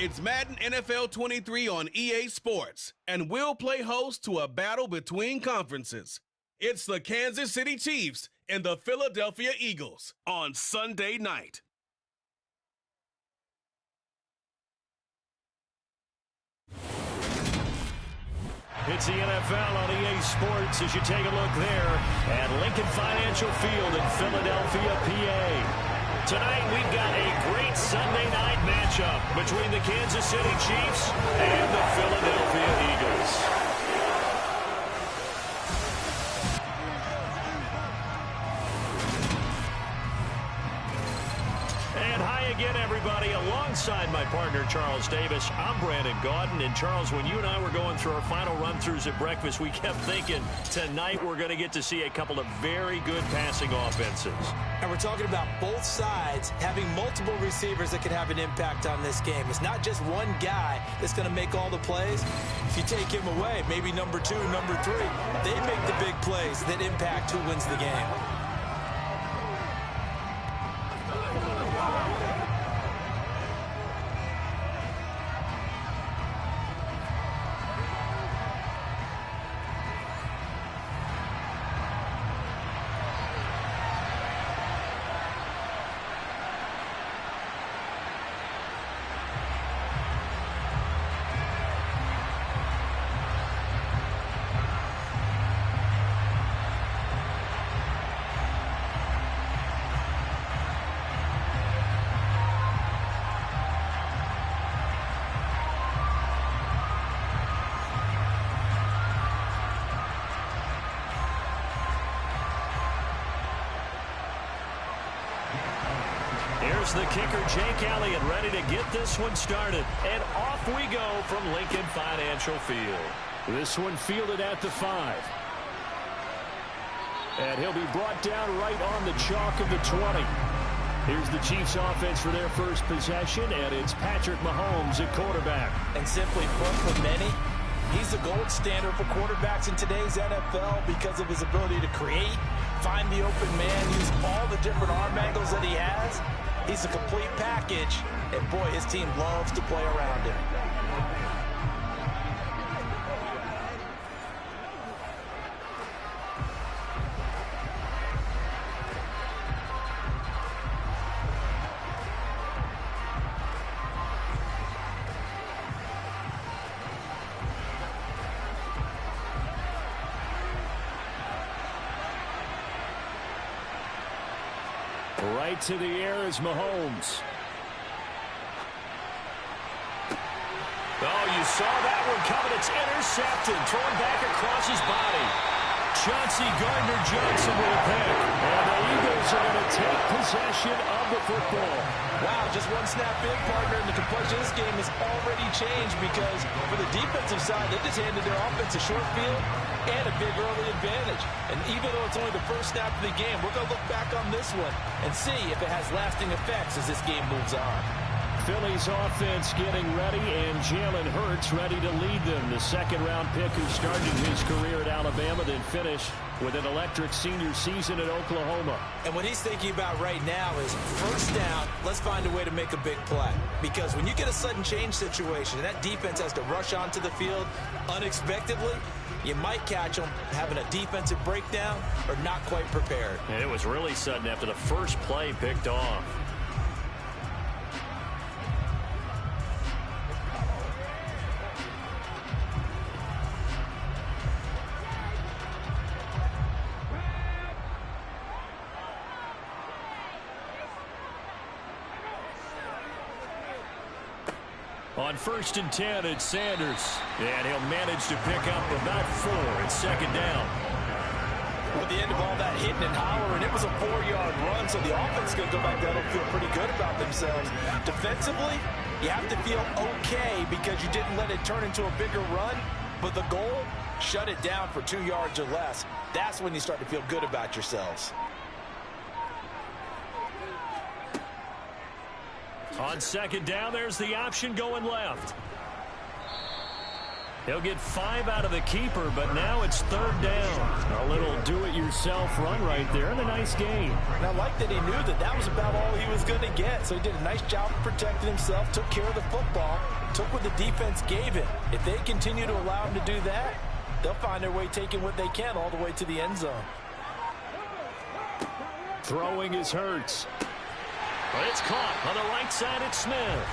It's Madden NFL 23 on EA Sports, and we'll play host to a battle between conferences. It's the Kansas City Chiefs and the Philadelphia Eagles on Sunday night. It's the NFL on EA Sports as you take a look there at Lincoln Financial Field in Philadelphia, PA. Tonight we've got a great Sunday night matchup between the Kansas City Chiefs and the Philadelphia Eagles. And hi again, everybody. Alongside my partner, Charles Davis, I'm Brandon Gaudin. And Charles, when you and I were going through our final run-throughs at breakfast, we kept thinking tonight we're going to get to see a couple of very good passing offenses. And we're talking about both sides having multiple receivers that can have an impact on this game. It's not just one guy that's going to make all the plays. If you take him away, maybe number 2, number 3, they make the big plays that impact who wins the game. Here's the kicker, Jake Elliott, ready to get this one started. And off we go from Lincoln Financial Field. This one fielded at the 5. And he'll be brought down right on the chalk of the 20. Here's the Chiefs offense for their first possession, and it's Patrick Mahomes at quarterback. And simply put, for many, he's the gold standard for quarterbacks in today's NFL because of his ability to create, find the open man, use all the different arm angles that he has. He's a complete package, and boy, his team loves to play around him. Right to the air is Mahomes. Oh, you saw that one coming. It's intercepted. Thrown back across his body. Chauncey Gardner-Johnson with a pick. And the Eagles are going to take possession of the football. Wow, just one snap in, partner, and the complexion of this game has already changed because for the defensive side, they just handed their offense a short field and a big early advantage. And even though it's only the first snap of the game, we're going to look back on this one and see if it has lasting effects as this game moves on. Philly's offense getting ready, and Jalen Hurts ready to lead them. The second-round pick who started his career at Alabama, then finished with an electric senior season at Oklahoma. And what he's thinking about right now is first down, let's find a way to make a big play. Because when you get a sudden change situation, and that defense has to rush onto the field unexpectedly, you might catch them having a defensive breakdown or not quite prepared. And it was really sudden after the first play picked off. On 1st and 10, it's Sanders. And he'll manage to pick up about 4 at second down. With the end of all that hitting and hollering, it was a 4-yard run, so the offense is going to go back down and feel pretty good about themselves. Defensively, you have to feel okay because you didn't let it turn into a bigger run, but the goal, shut it down for 2 yards or less. That's when you start to feel good about yourselves. On second down, there's the option going left. He'll get 5 out of the keeper, but now it's 3rd down. A little do-it-yourself run right there, and a nice gain. And I like that he knew that that was about all he was going to get. So he did a nice job of protecting himself, took care of the football, took what the defense gave him. If they continue to allow him to do that, they'll find their way taking what they can all the way to the end zone. Throwing is Hurts. But it's caught on the right side. It's Smith.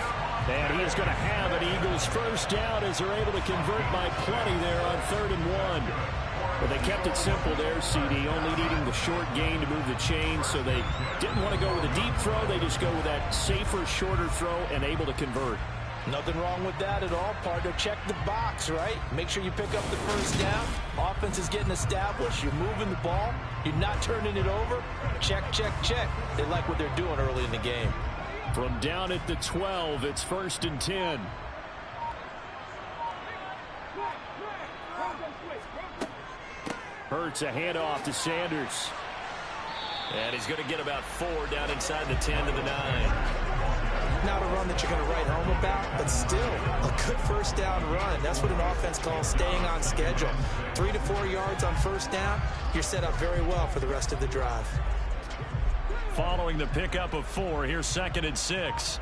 And he is going to have an Eagles first down as they're able to convert by plenty there on 3rd and 1. But they kept it simple there, CD, only needing the short gain to move the chain, so they didn't want to go with a deep throw. They just go with that safer, shorter throw and able to convert. Nothing wrong with that at all, partner. Check the box, right? Make sure you pick up the first down. Offense is getting established. You're moving the ball. You're not turning it over. Check, check, check. They like what they're doing early in the game. From down at the 12, it's 1st and 10. Hurts a handoff to Sanders. And he's going to get about 4 down inside the 10 to the 9. Not a run that you're going to write home about, but still a good first down run. That's what an offense calls staying on schedule. 3 to 4 yards on first down, you're set up very well for the rest of the drive. Following the pickup of 4, here's 2nd and 6.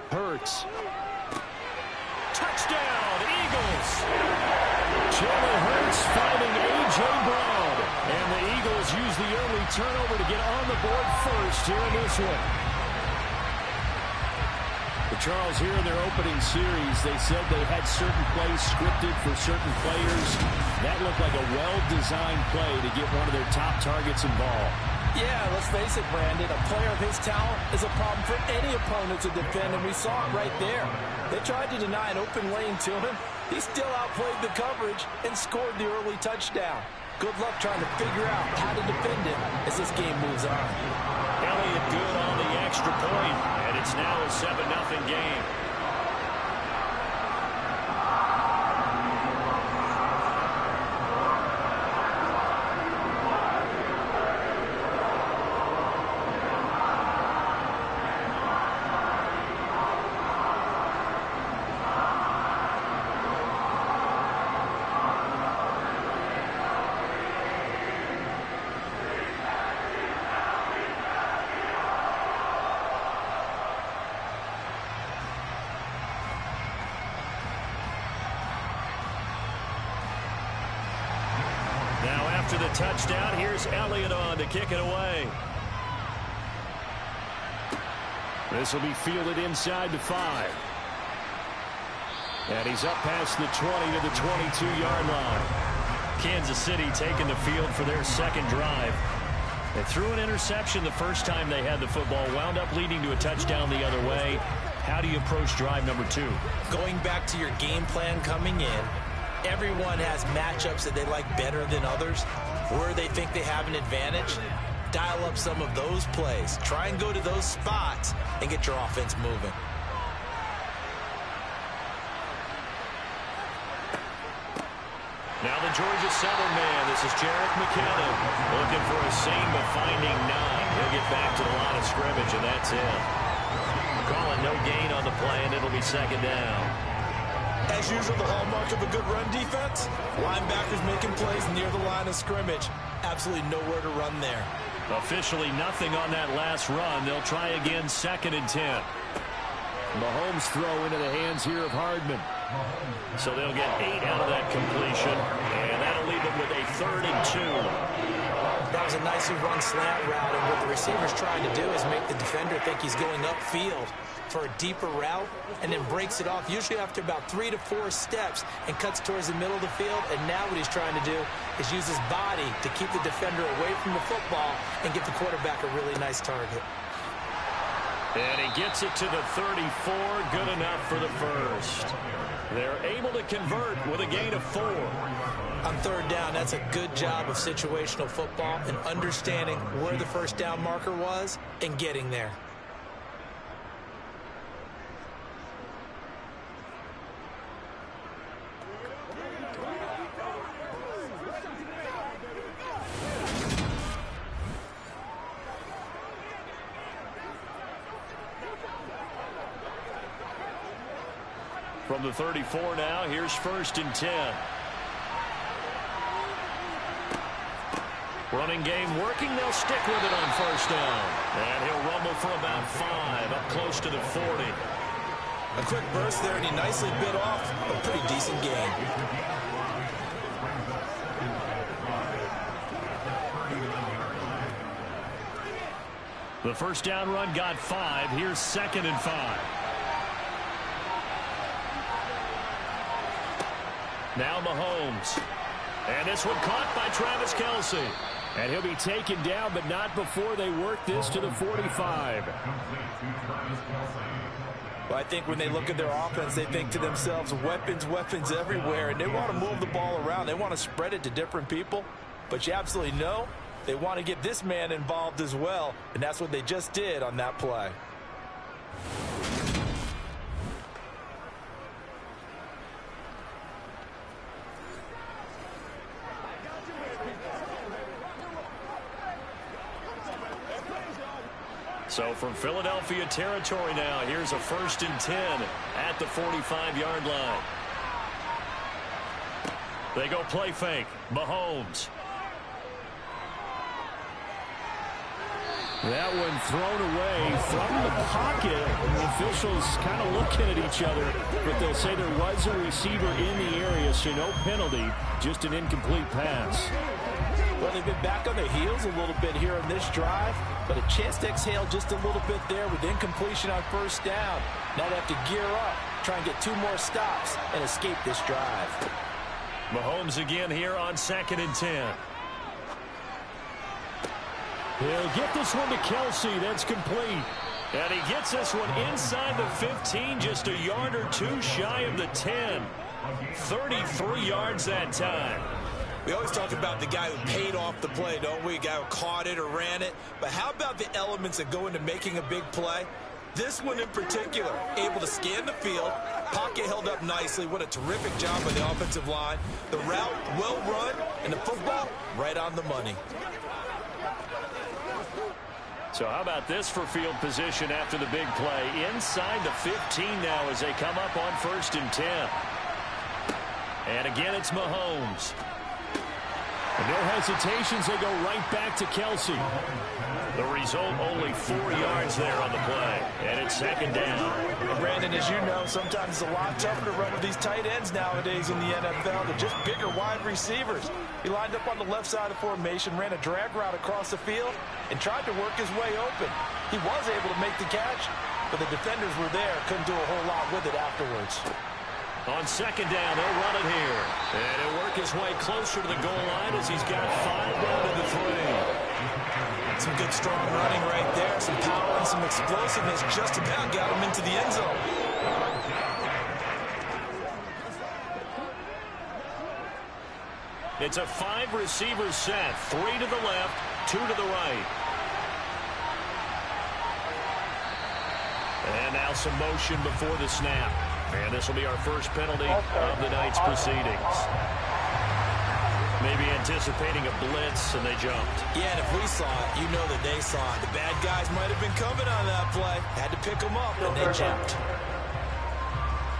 Hurts. Touchdown, Eagles! Jalen Hurts finding A.J. Brown. And the Eagles use the early turnover to get on the board first here in this one. But Charles, here in their opening series, they said they had certain plays scripted for certain players. That looked like a well-designed play to get one of their top targets involved. Yeah, let's face it, Brandon. A player of his talent is a problem for any opponent to defend, and we saw it right there. They tried to deny an open lane to him. He still outplayed the coverage and scored the early touchdown. Good luck trying to figure out how to defend him as this game moves on. Elliott good on the extra point, and it's now a 7-0 game. After the touchdown, here's Elliott on to kick it away. This will be fielded inside the 5. And he's up past the 20 to the 22-yard line. Kansas City taking the field for their second drive. They threw an interception the first time they had the football, wound up leading to a touchdown the other way. How do you approach drive number 2? Going back to your game plan coming in, everyone has matchups that they like better than others, where they think they have an advantage. Dial up some of those plays. Try and go to those spots and get your offense moving. Now the Georgia Southern man. This is Jerick McKinnon looking for a seam but finding none. He'll get back to the line of scrimmage, and that's it. Calling no gain on the play, and it'll be 2nd down. As usual, the hallmark of a good run defense, linebackers making plays near the line of scrimmage. Absolutely nowhere to run there. Officially nothing on that last run. They'll try again, 2nd and 10. Mahomes throw into the hands here of Hardman. So they'll get 8 out of that completion, and that'll leave them with a 3rd and 2. That was a nicely run slant route, and what the receiver's trying to do is make the defender think he's going upfield for a deeper route, and then breaks it off, usually after about 3 to 4 steps, and cuts towards the middle of the field. And now what he's trying to do is use his body to keep the defender away from the football and give the quarterback a really nice target. And he gets it to the 34, good enough for the first. They're able to convert with a gain of 4. On 3rd down, that's a good job of situational football and understanding where the first down marker was and getting there. from the 34 now. Here's 1st and 10. Running game working. They'll stick with it on 1st down. And he'll rumble for about 5, up close to the 40. A quick burst there, and he nicely bit off a pretty decent gain. The 1st down run got 5. Here's 2nd and 5. Now Mahomes. And this one caught by Travis Kelce. And he'll be taken down, but not before they work this to the 45. Well, I think when they look at their offense, they think to themselves, weapons, weapons everywhere, and they want to move the ball around. They want to spread it to different people, but you absolutely know they want to get this man involved as well, and that's what they just did on that play. So from Philadelphia territory now, here's a 1st and 10 at the 45-yard line. They go play fake. Mahomes. That one thrown away from the pocket. The officials kind of looking at each other, but they'll say there was a receiver in the area, so no penalty, just an incomplete pass. Well, they've been back on their heels a little bit here on this drive, but a chance to exhale just a little bit there with incompletion on 1st down. Now they have to gear up, try and get 2 more stops and escape this drive. Mahomes again here on 2nd and 10. He'll get this one to Kelce. That's complete. And he gets this one inside the 15, just a yard or 2 shy of the 10. 33 yards that time. We always talk about the guy who paid off the play, don't we? A guy who caught it or ran it. But how about the elements that go into making a big play? This one in particular, able to scan the field, pocket held up nicely. What a terrific job by the offensive line. The route, well run, and the football, right on the money. So how about this for field position after the big play? Inside the 15 now as they come up on 1st and 10. And again, it's Mahomes. No hesitations, they go right back to Kelce. The result, only 4 yards there on the play. And it's 2nd down. Brandon, as you know, sometimes it's a lot tougher to run with these tight ends nowadays in the NFL. They're just bigger wide receivers. He lined up on the left side of the formation, ran a drag route across the field, and tried to work his way open. He was able to make the catch, but the defenders were there, couldn't do a whole lot with it afterwards. On 2nd down, they'll run it here. And he'll work his way closer to the goal line as he's got 5 down to the 3. Some good strong running right there, some power and some explosiveness, just about got him into the end zone. It's a 5-receiver set, 3 to the left, 2 to the right. And now some motion before the snap. And this will be our first penalty of the night's proceedings. Maybe anticipating a blitz, and they jumped. Yeah, and if we saw it, you know that they saw it. The bad guys might have been coming on that play. Had to pick them up, and they jumped.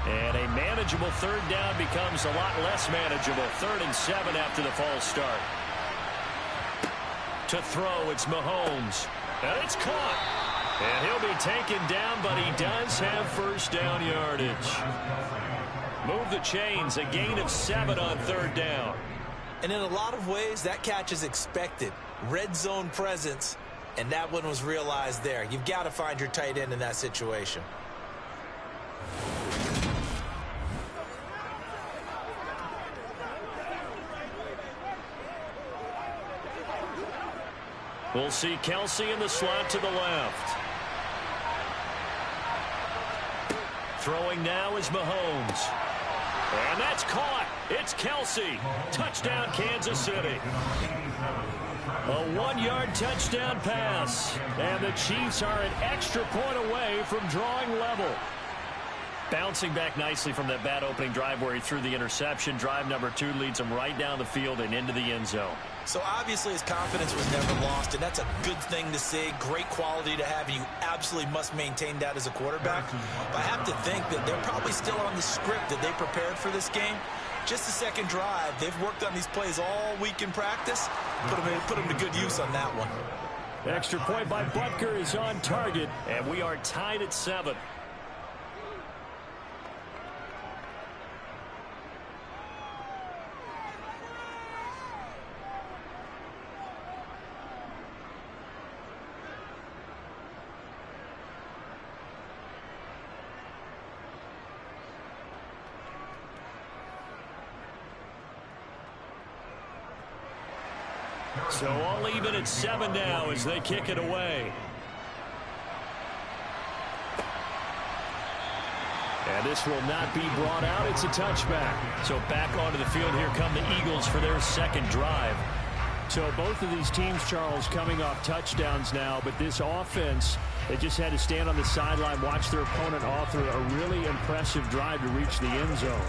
And a manageable 3rd down becomes a lot less manageable. 3rd and 7 after the false start. To throw, it's Mahomes. And it's caught. And he'll be taken down, but he does have 1st down yardage. Move the chains, a gain of 7 on 3rd down. And in a lot of ways, that catch is expected. Red zone presence, and that one was realized there. You've got to find your tight end in that situation. We'll see Kelce in the slot to the left. Throwing now is Mahomes. And that's caught. It's Kelce. Touchdown, Kansas City. A 1-yard touchdown pass. And the Chiefs are an extra point away from drawing level. Bouncing back nicely from that bad opening drive where he threw the interception. Drive number 2 leads him right down the field and into the end zone. So obviously his confidence was never lost, and that's a good thing to see. Great quality to have, and you absolutely must maintain that as a quarterback. But I have to think that they're probably still on the script that they prepared for this game. Just the second drive, they've worked on these plays all week in practice. Put them to good use on that one. Extra point by Butker is on target, and we are tied at 7. So all even at 7 now as they kick it away. And this will not be brought out. It's a touchback. So back onto the field here come the Eagles for their second drive. So both of these teams, Charles, coming off touchdowns now, but this offense, they just had to stand on the sideline, watch their opponent author a really impressive drive to reach the end zone.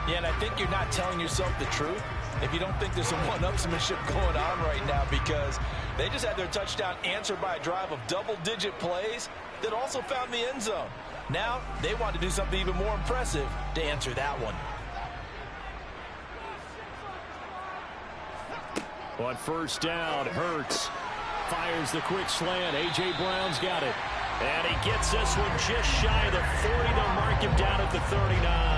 Yeah, and I think you're not telling yourself the truth if you don't think there's some one-upsmanship going on right now, because they just had their touchdown answered by a drive of double-digit plays that also found the end zone. Now they want to do something even more impressive to answer that one. On first down, Hurts fires the quick slant. A.J. Brown's got it. And he gets this one just shy of the 40. They'll mark him down at the 39.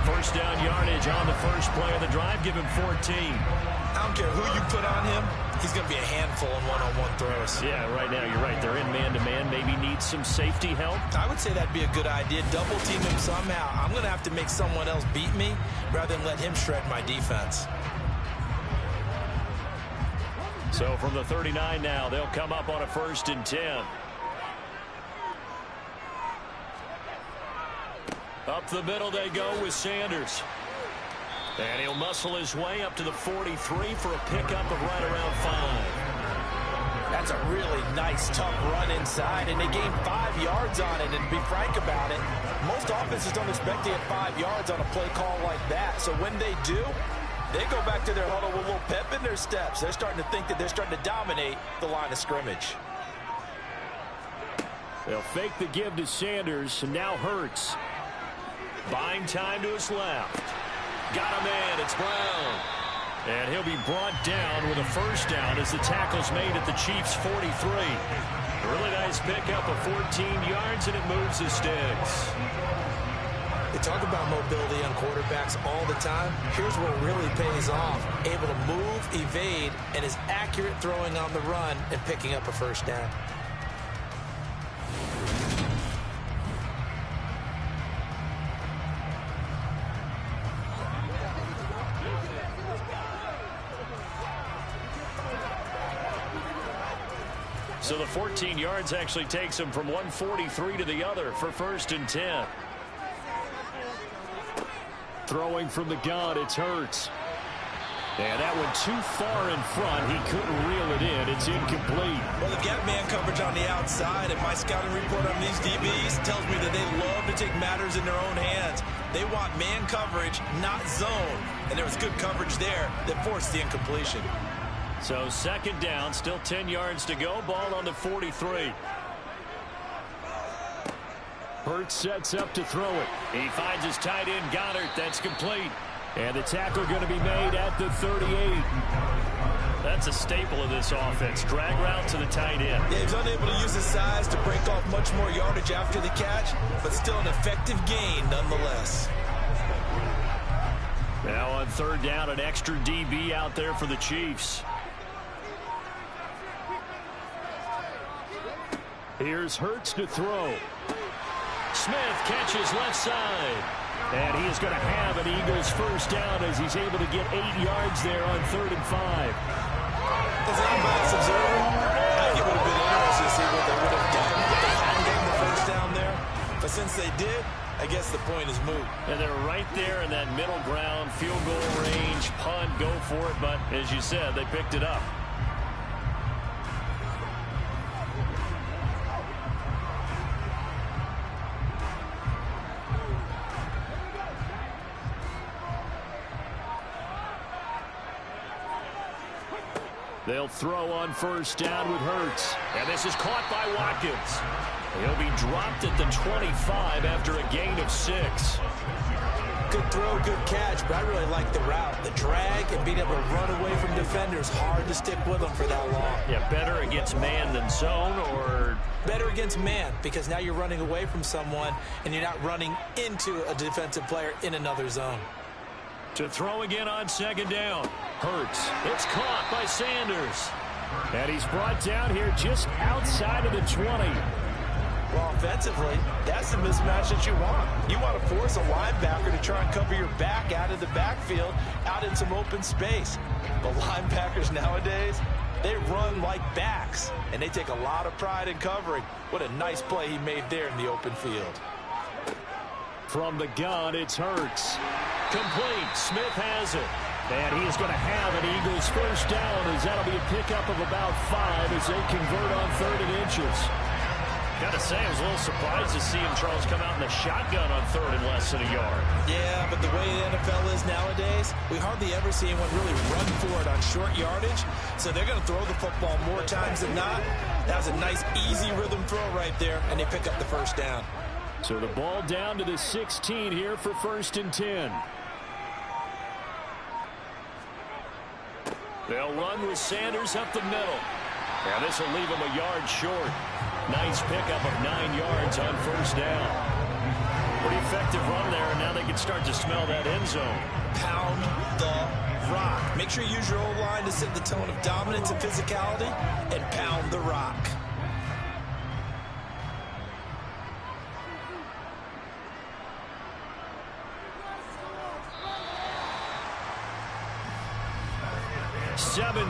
First down yardage on the first play of the drive. Give him 14. I don't care who you put on him. He's going to be a handful in one-on-one throws. Yeah, right now you're right. They're in man-to-man. Maybe needs some safety help. I would say that'd be a good idea. Double team him somehow. I'm going to have to make someone else beat me rather than let him shred my defense. So from the 39 now, they'll come up on a 1st and 10. Up the middle they go with Sanders. And he'll muscle his way up to the 43 for a pickup of right around 5. That's a really nice, tough run inside, and they gained 5 yards on it. And to be frank about it, most offenses don't expect to get 5 yards on a play call like that. So when they do, they go back to their huddle with a little pep in their steps. They're starting to think that they're starting to dominate the line of scrimmage. They'll fake the give to Sanders, and now Hurts. Buying time to his left. Got a man. It's Brown. And he'll be brought down with a first down as the tackle's made at the Chiefs' 43. Really nice pickup of 14 yards, and it moves the sticks. They talk about mobility on quarterbacks all the time. Here's what really pays off. Able to move, evade, and is accurate throwing on the run and picking up a first down. So the 14 yards actually takes him from 143 to the other for 1st and 10. Throwing from the gun, it's Hurts. And that one too far in front. He couldn't reel it in. It's incomplete. Well, they've got man coverage on the outside, and my scouting report on these DBs tells me that they love to take matters in their own hands. They want man coverage, not zone. And there was good coverage there that forced the incompletion. So 2nd down, still 10 yards to go. Ball on the 43. Hurts sets up to throw it. He finds his tight end, Goddard. That's complete. And the tackle going to be made at the 38. That's a staple of this offense. Drag route to the tight end. Yeah, he was unable to use his size to break off much more yardage after the catch, but still an effective gain nonetheless. Now on 3rd down, an extra DB out there for the Chiefs. Here's Hurts to throw. Smith catches left side. And he is going to have an Eagles first down as he's able to get 8 yards there on 3rd and 5. As an unbiased observer, I think it would have been interesting to see what they would have done if they hadn't gotten the first down there. But since they did, I guess the point is moot. And they're right there in that middle ground, field goal range, punt, go for it. But as you said, they picked it up. They'll throw on first down with Hurts. And this is caught by Watkins. He'll be dropped at the 25 after a gain of 6. Good throw, good catch, but I really like the route. The drag and being able to run away from defenders, hard to stick with them for that long. Yeah, better against man than zone, or? Better against man, because now you're running away from someone and you're not running into a defensive player in another zone. To throw again on second down. Hurts. It's caught by Sanders. And he's brought down here just outside of the 20. Well, offensively, that's the mismatch that you want. You want to force a linebacker to try and cover your back out of the backfield, out in some open space. But linebackers nowadays, they run like backs, and they take a lot of pride in covering. What a nice play he made there in the open field. From the gun, it's Hurts. Complete. Smith has it. And he is going to have an Eagles first down, as that'll be a pickup of about 5 as they convert on 3rd and inches. Got to say, I was a little surprised to see him, Charles, come out in the shotgun on 3rd and less than a yard. Yeah, but the way the NFL is nowadays, we hardly ever see anyone really run for it on short yardage. So they're going to throw the football more times than not. That was a nice, easy rhythm throw right there, and they pick up the first down. So the ball down to the 16 here for 1st and 10. They'll run with Sanders up the middle. And this will leave him a yard short. Nice pickup of 9 yards on first down. Pretty effective run there, and now they can start to smell that end zone. Pound the rock. Make sure you use your O-line to set the tone of dominance and physicality, and pound the rock.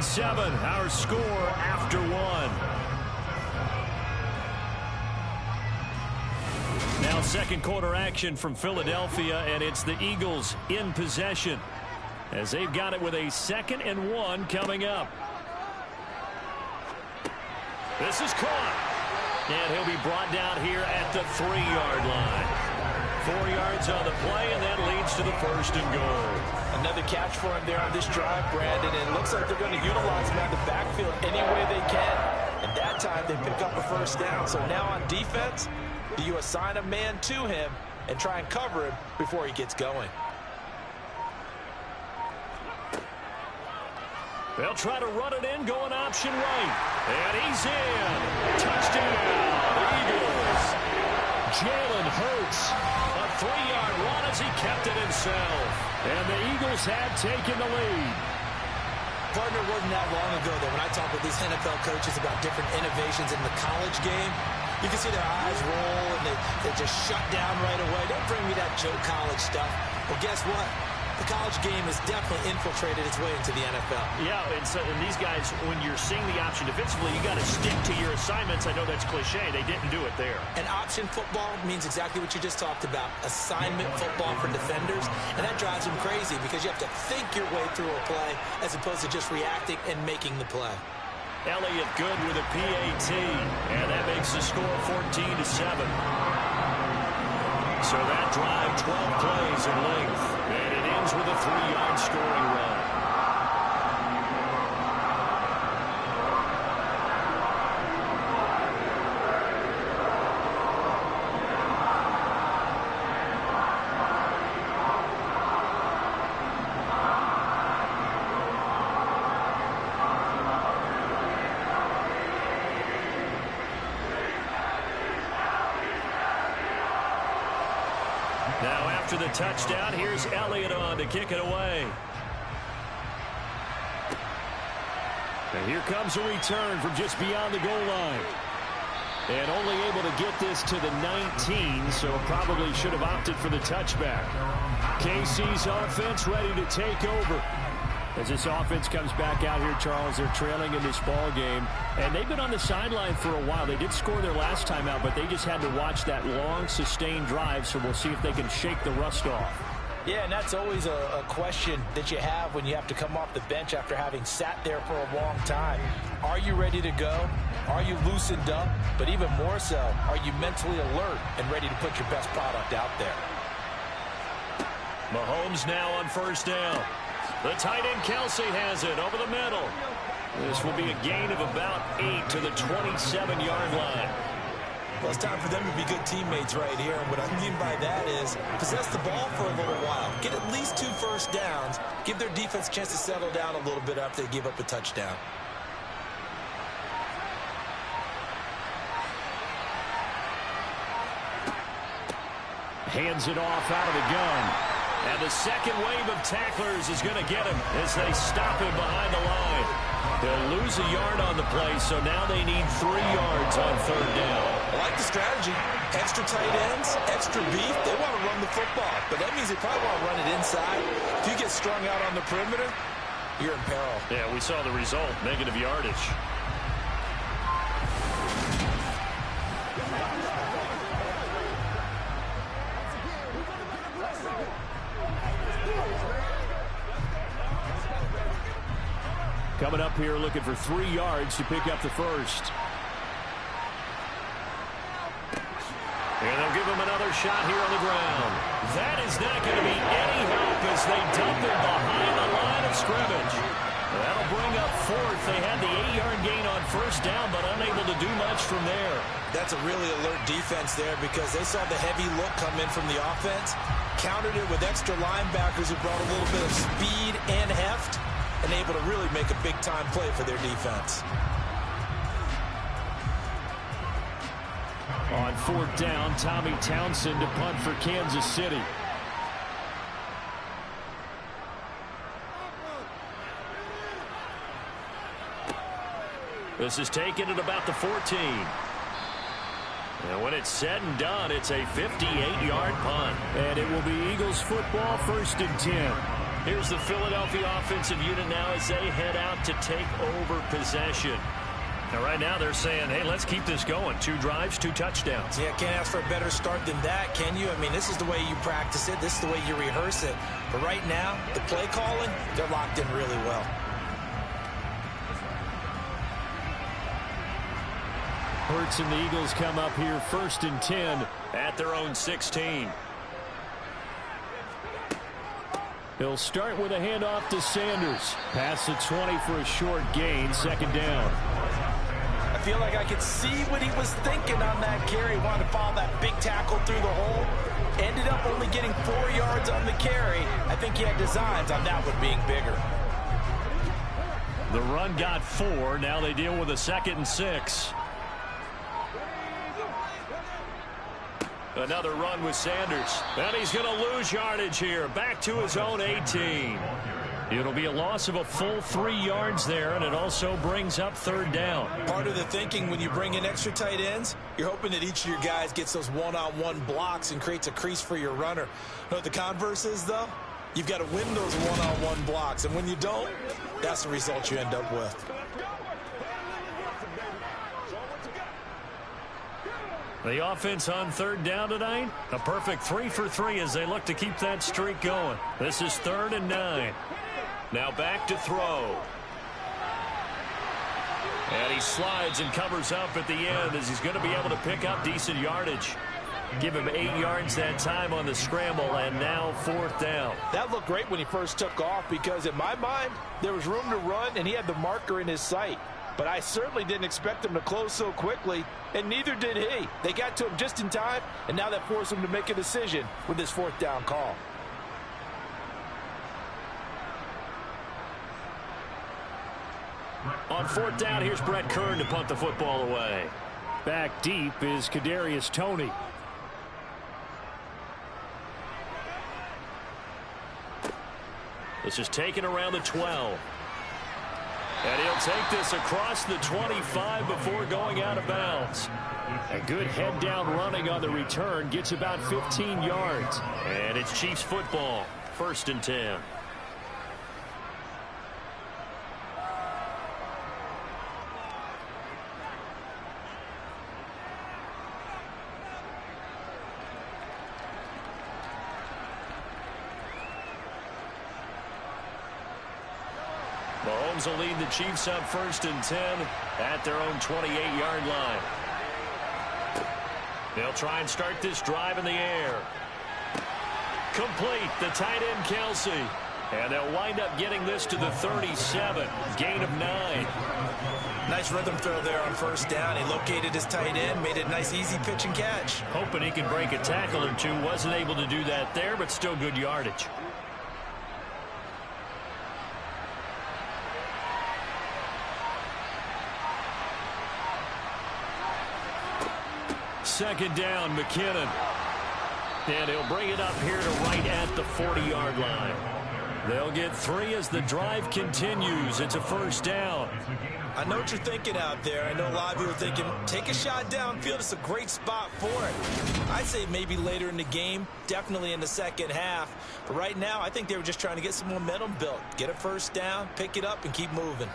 Seven, our score after 1. Now second quarter action from Philadelphia, and it's the Eagles in possession as they've got it with a 2nd and 1 coming up. This is caught, and he'll be brought down here at the 3-yard line. 4 yards on the play, and that leads to the 1st and goal. Another catch for him there on this drive, Brandon, and it looks like they're going to utilize him on the backfield any way they can. And that time they pick up a first down. So now on defense, do you assign a man to him and try and cover him before he gets going? They'll try to run it in, going option right. And he's in. Touchdown, Eagles. Jalen Hurts. A 3-yard run as he kept it himself. And the Eagles have taken the lead. Partner, wasn't that long ago that when I talk with these NFL coaches about different innovations in the college game, you can see their eyes roll and they just shut down right away. Don't bring me that Joe College stuff. Well, guess what? The college game has definitely infiltrated its way into the NFL. Yeah, and these guys, when you're seeing the option defensively, you got to stick to your assignments. I know that's cliche. They didn't do it there. And option football means exactly what you just talked about, assignment football for defenders. And that drives them crazy because you have to think your way through a play as opposed to just reacting and making the play. Elliott good with a PAT, and that makes the score 14-7. So that drive, 12 plays in length, and it ends with a 3-yard scoring run. Now after the touchdown, here's Elliott on to kick it away. And here comes a return from just beyond the goal line. And only able to get this to the 19, so probably should have opted for the touchback. KC's offense ready to take over. As this offense comes back out here, Charles, they're trailing in this ball game. And they've been on the sideline for a while. They did score their last time out, but they just had to watch that long, sustained drive, so we'll see if they can shake the rust off. Yeah, and that's always a question that you have when you have to come off the bench after having sat there for a long time. Are you ready to go? Are you loosened up? But even more so, are you mentally alert and ready to put your best product out there? Mahomes now on first down. The tight end Kelsey has it over the middle. This will be a gain of about 8 to the 27-yard line. Well, it's time for them to be good teammates right here. And what I mean by that is possess the ball for a little while. Get at least 2 first downs. Give their defense a chance to settle down a little bit after they give up a touchdown. Hands it off out of the gun. And the second wave of tacklers is going to get him as they stop him behind the line. They'll lose a yard on the play, so now they need 3 yards on third down. I like the strategy. Extra tight ends, extra beef. They want to run the football, but that means they probably want to run it inside. If you get strung out on the perimeter, you're in peril. Yeah, we saw the result, negative yardage. Coming up here looking for 3 yards to pick up the first. And they'll give him another shot here on the ground. That is not going to be any help as they dump him behind the line of scrimmage. That'll bring up fourth. They had the 8-yard gain on first down, but unable to do much from there. That's a really alert defense there because they saw the heavy look come in from the offense, countered it with extra linebackers who brought a little bit of speed and heft, and able to really make a big-time play for their defense. On fourth down, Tommy Townsend to punt for Kansas City. This is taken at about the 14. And when it's said and done, it's a 58-yard punt. And it will be Eagles football, 1st and 10. Here's the Philadelphia offensive unit now as they head out to take over possession. Now, right now, they're saying, hey, let's keep this going. 2 drives, 2 touchdowns. Yeah, can't ask for a better start than that, can you? I mean, this is the way you practice it. This is the way you rehearse it. But right now, the play calling, they're locked in really well. Hurts and the Eagles come up here 1st and 10 at their own 16. He'll start with a handoff to Sanders. Pass the 20 for a short gain, 2nd down. I feel like I could see what he was thinking on that carry. He wanted to follow that big tackle through the hole. Ended up only getting 4 yards on the carry. I think he had designs on that one being bigger. The run got 4. Now they deal with a 2nd and 6. Another run with Sanders. And he's going to lose yardage here. Back to his own 18. It'll be a loss of a full 3 yards there, and it also brings up 3rd down. Part of the thinking when you bring in extra tight ends, you're hoping that each of your guys gets those one-on-one blocks and creates a crease for your runner. Know what the converse is, though? You've got to win those one-on-one blocks, and when you don't, that's the result you end up with. The offense on 3rd down tonight, a perfect 3 for 3 as they look to keep that streak going. This is 3rd and 9. Now back to throw. And he slides and covers up at the end as he's going to be able to pick up decent yardage. Give him 8 yards that time on the scramble, and now 4th down. That looked great when he first took off because in my mind, there was room to run and he had the marker in his sight. But I certainly didn't expect him to close so quickly, and neither did he. They got to him just in time, and now that forced him to make a decision with this 4th down call. On 4th down, here's Brett Kern to punt the football away. Back deep is Kadarius Toney. This is taken around the 12. And he'll take this across the 25 before going out of bounds. A good head down running on the return gets about 15 yards. And it's Chiefs football, 1st and 10. Mahomes will lead the Chiefs up 1st and 10 at their own 28-yard line. They'll try and start this drive in the air. Complete, the tight end Kelsey. And they'll wind up getting this to the 37. Gain of 9. Nice rhythm throw there on first down. He located his tight end, made it a nice easy pitch and catch. Hoping he can break a tackle or two. Wasn't able to do that there, but still good yardage. Second down, McKinnon. And he'll bring it up here to right at the 40-yard line. They'll get 3 as the drive continues. It's a first down. I know what you're thinking out there. I know a lot of you are thinking, take a shot downfield. It's a great spot for it. I'd say maybe later in the game, definitely in the second half. But right now, I think they were just trying to get some momentum built. Get a first down, pick it up, and keep moving.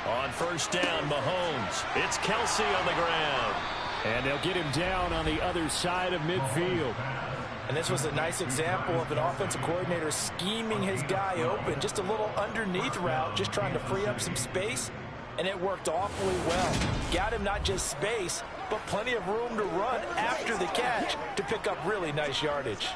On first down, Mahomes. It's Kelsey on the ground. And they'll get him down on the other side of midfield. And this was a nice example of an offensive coordinator scheming his guy open. Just a little underneath route, just trying to free up some space. And it worked awfully well. Got him not just space, but plenty of room to run after the catch to pick up really nice yardage.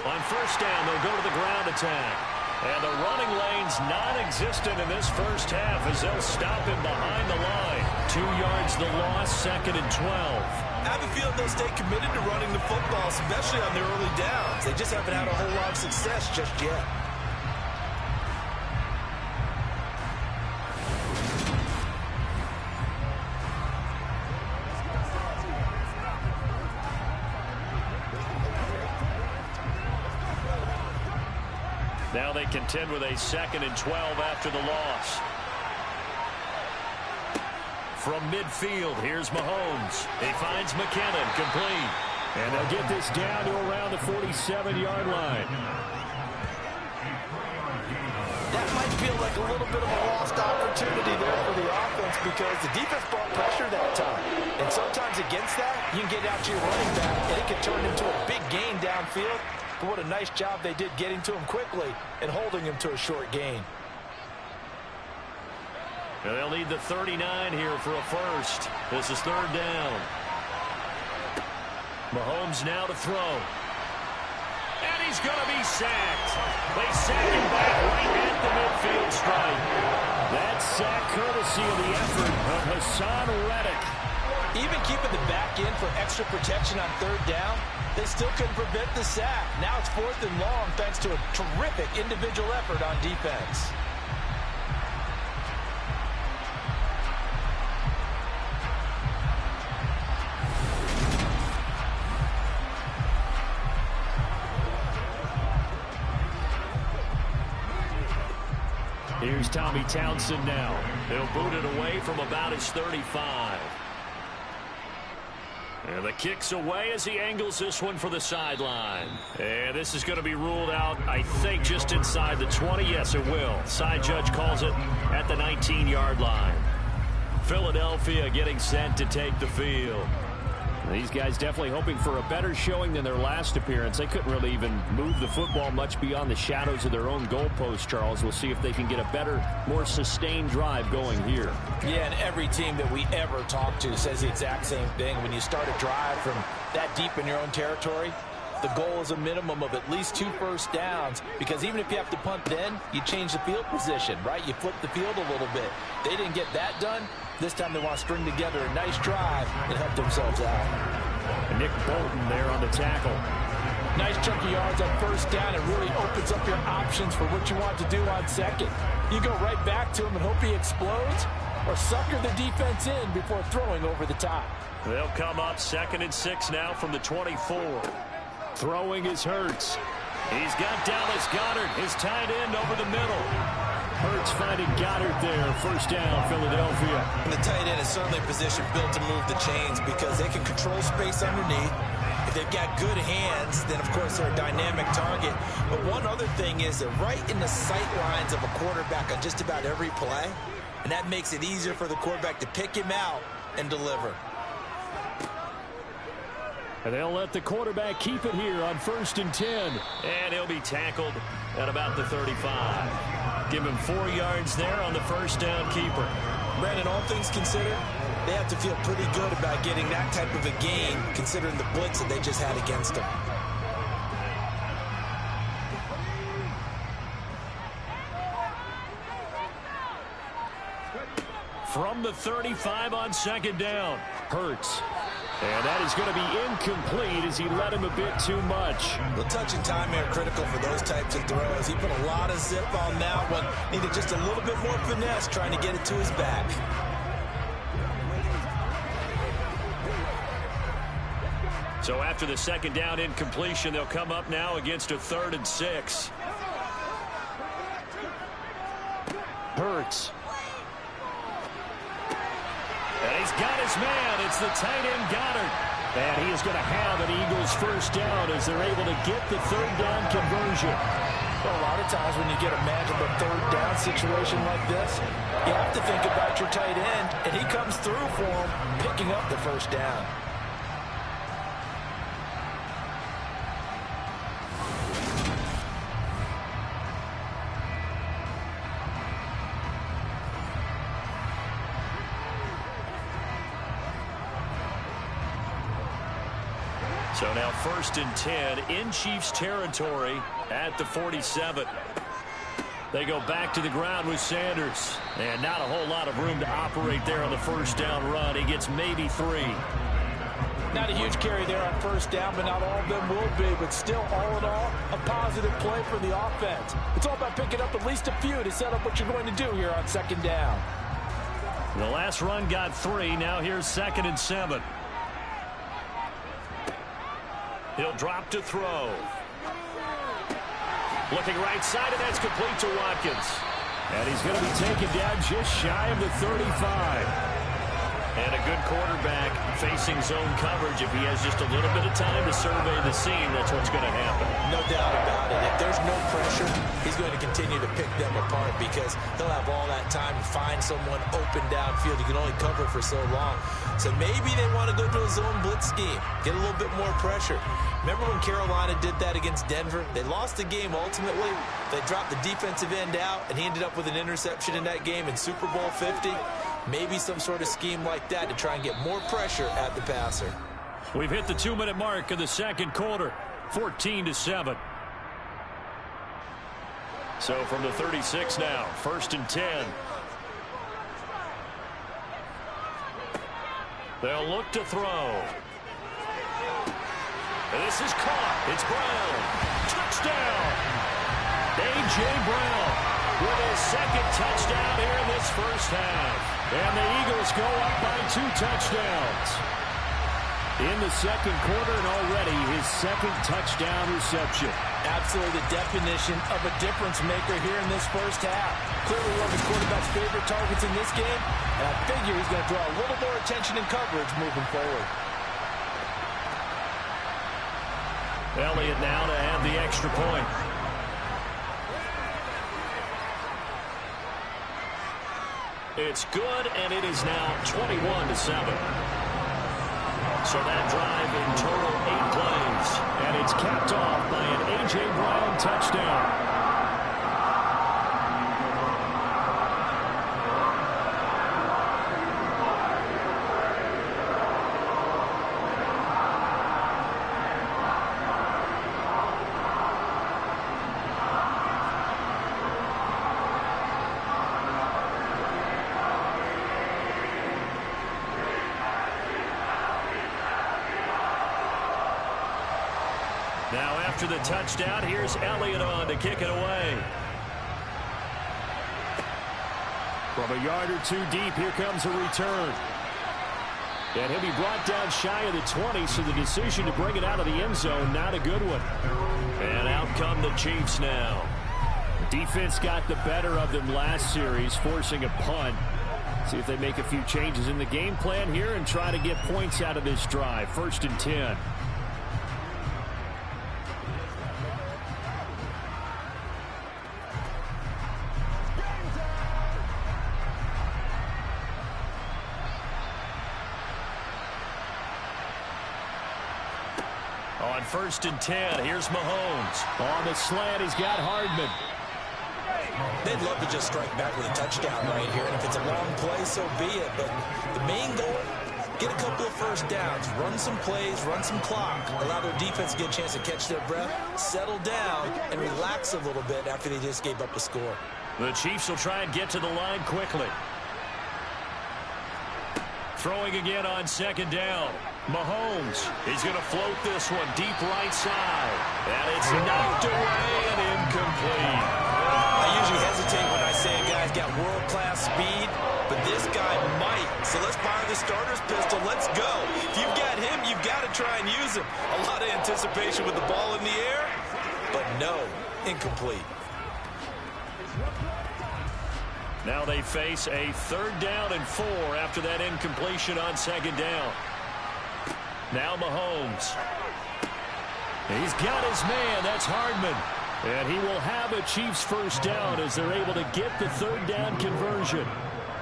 On first down, they'll go to the ground attack. And the running lane's non-existent in this first half as they'll stop him behind the line. 2 yards the loss, 2nd and 12. I have a feeling they'll stay committed to running the football, especially on their early downs. They just haven't had a whole lot of success just yet. Now they contend with a 2nd and 12 after the loss. From midfield, here's Mahomes. He finds McKinnon, complete. And they'll get this down to around the 47-yard line. That might feel like a little bit of a lost opportunity there for the offense because the defense brought pressure that time. And sometimes against that, you can get out to your running back, and it can turn into a big gain downfield. But what a nice job they did getting to him quickly and holding him to a short gain. Now they'll need the 39 here for a first. This is 3rd down. Mahomes now to throw. And he's going to be sacked. They sack him back right at the midfield stripe. That sack courtesy of the effort of Hassan Reddick. Even keeping the back in for extra protection on 3rd down, they still couldn't prevent the sack. Now it's 4th and long thanks to a terrific individual effort on defense. Here's Tommy Townsend now. He'll boot it away from about his 35. And the kick's away as he angles this one for the sideline. And this is going to be ruled out, I think, just inside the 20. Yes, it will. Side judge calls it at the 19-yard line. Philadelphia getting set to take the field. These guys definitely hoping for a better showing than their last appearance. They couldn't really even move the football much beyond the shadows of their own goalpost, Charles. We'll see if they can get a better, more sustained drive going here. Yeah, and every team that we ever talk to says the exact same thing. When you start a drive from that deep in your own territory, the goal is a minimum of at least 2 first downs, because even if you have to punt then, you change the field position, right? You flip the field a little bit. They didn't get that done. This time they want to string together a nice drive and help themselves out. And Nick Bolton there on the tackle. Nice chunk of yards on first down. It really opens up your options for what you want to do on second. You go right back to him and hope he explodes, or sucker the defense in before throwing over the top. They'll come up 2nd and 6 now from the 24. Throwing is Hurts. He's got Dallas Goedert, his tight end, over the middle. Hurts finding Goddard there. First down, Philadelphia. And the tight end is certainly a position built to move the chains because they can control space underneath. If they've got good hands, then, of course, they're a dynamic target. But one other thing is they're right in the sight lines of a quarterback on just about every play. and that makes it easier for the quarterback to pick him out and deliver. And they'll let the quarterback keep it here on 1st and 10. And he'll be tackled at about the 35. Give him 4 yards there on the first down keeper. Brandon, all things considered, they have to feel pretty good about getting that type of a gain, considering the blitz that they just had against them. From the 35 on 2nd down, Hurts. And that is going to be incomplete as he led him a bit too much. The touch and time are critical for those types of throws. He put a lot of zip on that one. Needed just a little bit more finesse trying to get it to his back. So after the 2nd down incompletion, they'll come up now against a 3rd and 6. Hurts. And he's got his man. It's the tight end Goddard. And he is going to have an Eagles first down as they're able to get the 3rd down conversion. Well, a lot of times when you get a magical 3rd down situation like this, you have to think about your tight end, and he comes through for him, picking up the first down. So now 1st and 10 in Chiefs territory at the 47. They go back to the ground with Sanders. And not a whole lot of room to operate there on the first down run. He gets maybe 3. Not a huge carry there on first down, but not all of them will be. But still, all in all, a positive play for the offense. It's all about picking up at least a few to set up what you're going to do here on 2nd down. The last run got 3. Now here's 2nd and 7. He'll drop to throw. Looking right side, and that's complete to Watkins. And he's going to be taken down just shy of the 35. And a good quarterback facing zone coverage. If he has just a little bit of time to survey the scene, that's what's going to happen. No doubt about it. If there's no pressure, he's going to continue to pick them apart because he'll have all that time to find someone open downfield. He can only cover for so long. So maybe they want to go to a zone blitz scheme, get a little bit more pressure. Remember when Carolina did that against Denver? They lost the game ultimately. They dropped the defensive end out, and he ended up with an interception in that game in Super Bowl 50. Maybe some sort of scheme like that to try and get more pressure at the passer. We've hit the 2-minute mark of the 2nd quarter, 14-7. So from the 36 now, 1st and 10. They'll look to throw. And this is caught. It's Brown. Touchdown. A.J. Brown with his 2nd touchdown here in this first half. And the Eagles go up by 2 touchdowns. In the 2nd quarter, and already his 2nd touchdown reception. Absolutely the definition of a difference maker here in this first half. Clearly one of his quarterback's favorite targets in this game, and I figure he's going to draw a little more attention and coverage moving forward. Elliott now to add the extra point. It's good, and it is now 21-7. So that drive in total 8 plays, and it's capped off by an A.J. Brown touchdown. Now after the touchdown, here's Elliott on to kick it away. From a yard or 2 deep, here comes a return. And he'll be brought down shy of the 20, so the decision to bring it out of the end zone, not a good one. And out come the Chiefs now. Defense got the better of them last series, forcing a punt. See if they make a few changes in the game plan here and try to get points out of this drive. 1st and 10. On 1st and 10, here's Mahomes. On the slant, he's got Hardman. They'd love to just strike back with a touchdown right here, and if it's a long play, so be it. But the main goal, get a couple of first downs, run some plays, run some clock, allow their defense to get a chance to catch their breath, settle down, and relax a little bit after they just gave up a score. The Chiefs will try and get to the line quickly. Throwing again on 2nd down. Mahomes, he's going to float this one deep right side. And it's knocked away and incomplete. I usually hesitate when I say a guy's got world-class speed, but this guy might. So let's fire the starter's pistol. Let's go. If you've got him, you've got to try and use him. A lot of anticipation with the ball in the air, but no, incomplete. Now they face a 3rd down and 4 after that incompletion on 2nd down. Now Mahomes. He's got his man. That's Hardman. And he will have a Chiefs 1st down as they're able to get the 3rd down conversion.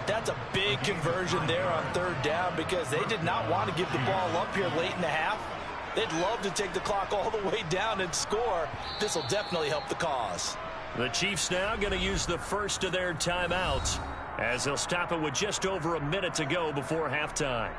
That's a big conversion there on 3rd down because they did not want to give the ball up here late in the half. They'd love to take the clock all the way down and score. This will definitely help the cause. The Chiefs now going to use the first of their timeouts as they'll stop it with just over a minute to go before halftime.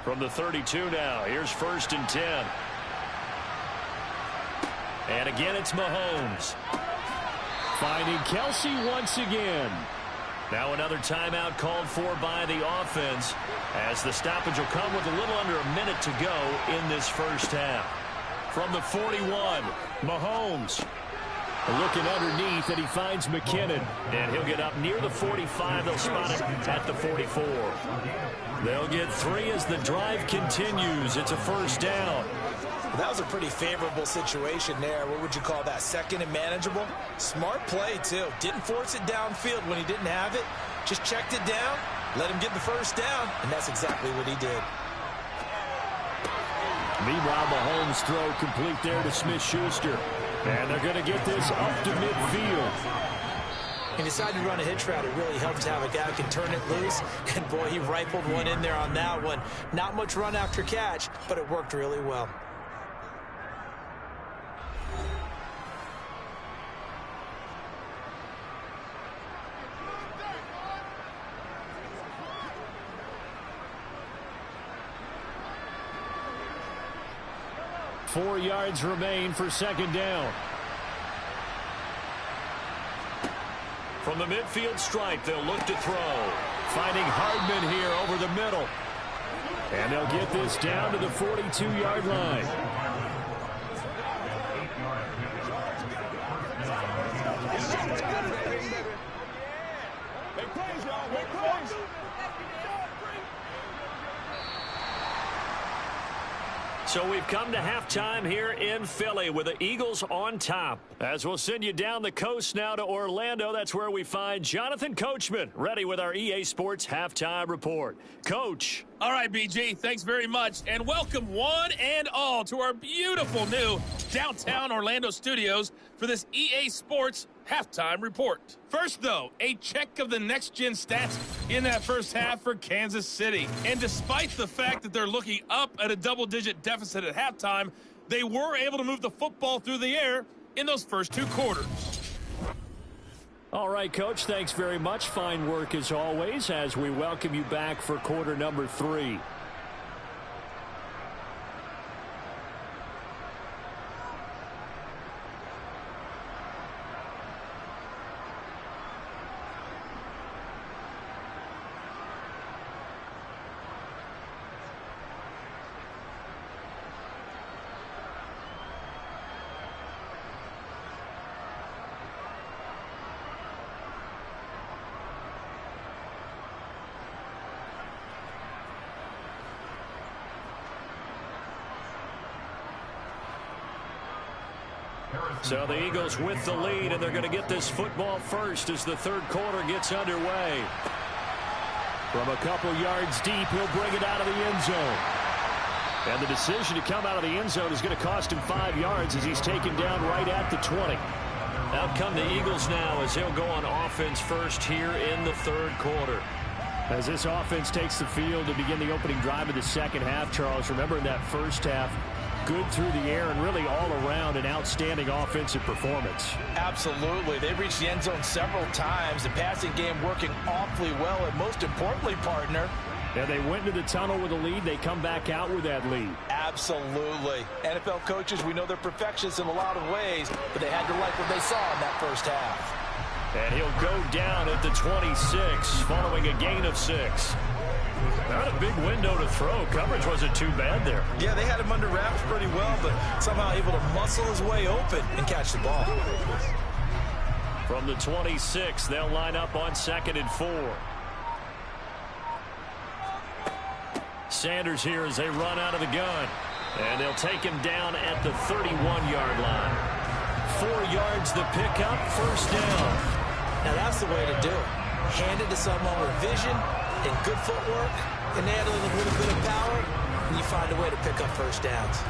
From the 32 now, here's 1st and 10. And again, it's Mahomes. Finding Kelsey once again. Now another timeout called for by the offense as the stoppage will come with a little under a minute to go in this 1st half. From the 41, Mahomes. Looking underneath, and he finds McKinnon. And he'll get up near the 45. They'll spot it at the 44. They'll get 3 as the drive continues. It's a 1st down. That was a pretty favorable situation there. What would you call that? 2nd and manageable? Smart play, too. Didn't force it downfield when he didn't have it. Just checked it down, let him get the 1st down, and that's exactly what he did. Meanwhile, Mahomes' throw complete there to Smith-Schuster. And they're going to get this up to midfield. He decided to run a hitch route. It really helps to have a guy who can turn it loose. And, boy, he rifled one in there on that one. Not much run after catch, but it worked really well. Four yards remain for 2nd down. From the midfield stripe, they'll look to throw. Finding Hardman here over the middle. And they'll get this down to the 42-yard line. So we've come to halftime here in Philly with the Eagles on top. As we'll send you down the coast now to Orlando, that's where we find Jonathan Coachman ready with our EA Sports Halftime Report. Coach. All right, BG, thanks very much. And welcome one and all to our beautiful new downtown Orlando studios for this EA Sports Halftime Report. First, though, a check of the next-gen stats in that first half for Kansas City. And despite the fact that they're looking up at a double-digit deficit at halftime, they were able to move the football through the air in those first 2 quarters. All right, Coach, thanks very much. Fine work as always as we welcome you back for quarter number 3. So the Eagles with the lead, and they're going to get this football first as the third quarter gets underway. From a couple yards deep, he'll bring it out of the end zone. And the decision to come out of the end zone is going to cost him 5 yards as he's taken down right at the 20. Out come the Eagles now as they'll go on offense first here in the third quarter. As this offense takes the field to begin the opening drive of the second half, Charles, remember in that first half, good through the air and really all around an outstanding offensive performance. Absolutely. They've reached the end zone several times. The passing game working awfully well. And most importantly, partner, yeah, they went into the tunnel with a lead. They come back out with that lead. Absolutely. NFL coaches, we know they're perfectionists in a lot of ways, but they had to like what they saw in that first half. And he'll go down at the 26 following a gain of 6. Not a big window to throw. Coverage wasn't too bad there. Yeah, they had him under wraps pretty well, but somehow able to muscle his way open and catch the ball. From the 26, they'll line up on 2nd and 4. Sanders here as they run out of the gun. And they'll take him down at the 31-yard line. 4 yards the pickup, first down. Now that's the way to do it. Hand it to someone with vision and good footwork and handling it with a bit of power, and you find a way to pick up first downs.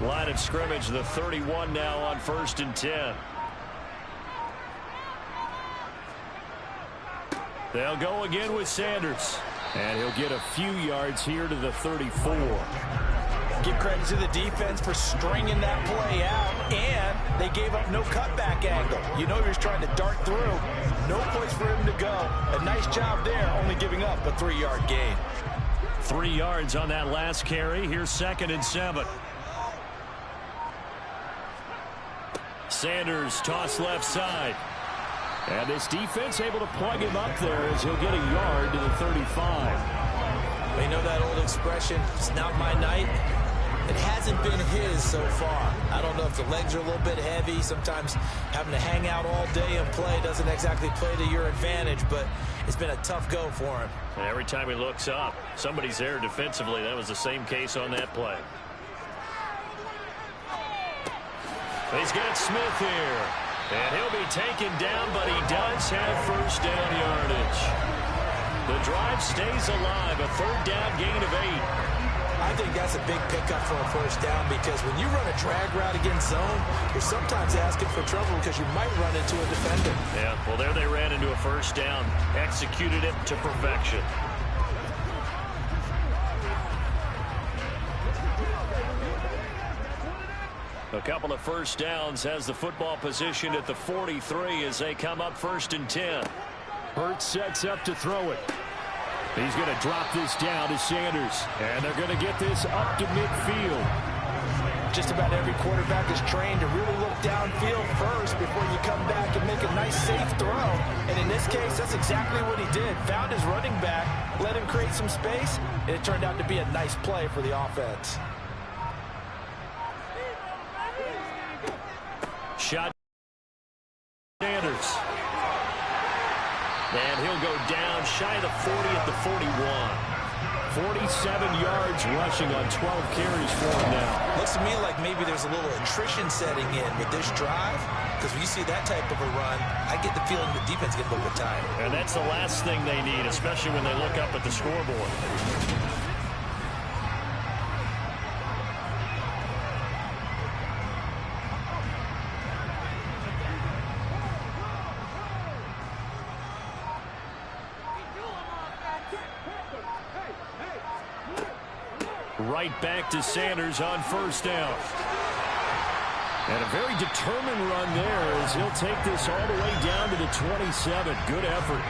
Line of scrimmage, the 31 now on 1st and 10. They'll go again with Sanders. And he'll get a few yards here to the 34. Give credit to the defense for stringing that play out, and they gave up no cutback angle. You know he was trying to dart through. No place for him to go. A nice job there, only giving up a 3-yard gain. 3 yards on that last carry. Here's 2nd and 7. Sanders toss left side. And this defense able to plug him up there as he'll get a yard to the 35. You know that old expression, it's not my night. It hasn't been his so far. I don't know if the legs are a little bit heavy. Sometimes having to hang out all day and play doesn't exactly play to your advantage, but it's been a tough go for him. And every time he looks up, somebody's there defensively. That was the same case on that play. He's got Smith here. And he'll be taken down, but he does have first down yardage. The drive stays alive, a 3rd down gain of 8. I think that's a big pickup for a first down because when you run a drag route against zone, you're sometimes asking for trouble because you might run into a defender. Yeah, well, there they ran into a first down, executed it to perfection. A couple of first downs has the football position at the 43 as they come up 1st and 10. Hurts sets up to throw it. He's going to drop this down to Sanders. And they're going to get this up to midfield. Just about every quarterback is trained to really look downfield first before you come back and make a nice safe throw. And in this case, that's exactly what he did. Found his running back, let him create some space, and it turned out to be a nice play for the offense. Shot Sanders. And he'll go down shy of the 40 at the 41. 47 yards rushing on 12 carries for him now. Looks to me like maybe there's a little attrition setting in with this drive, because when you see that type of a run, I get the feeling the defense gets a little bit tired. And that's the last thing they need, especially when they look up at the scoreboard. Right back to Sanders on first down. And a very determined run there as he'll take this all the way down to the 27. Good effort.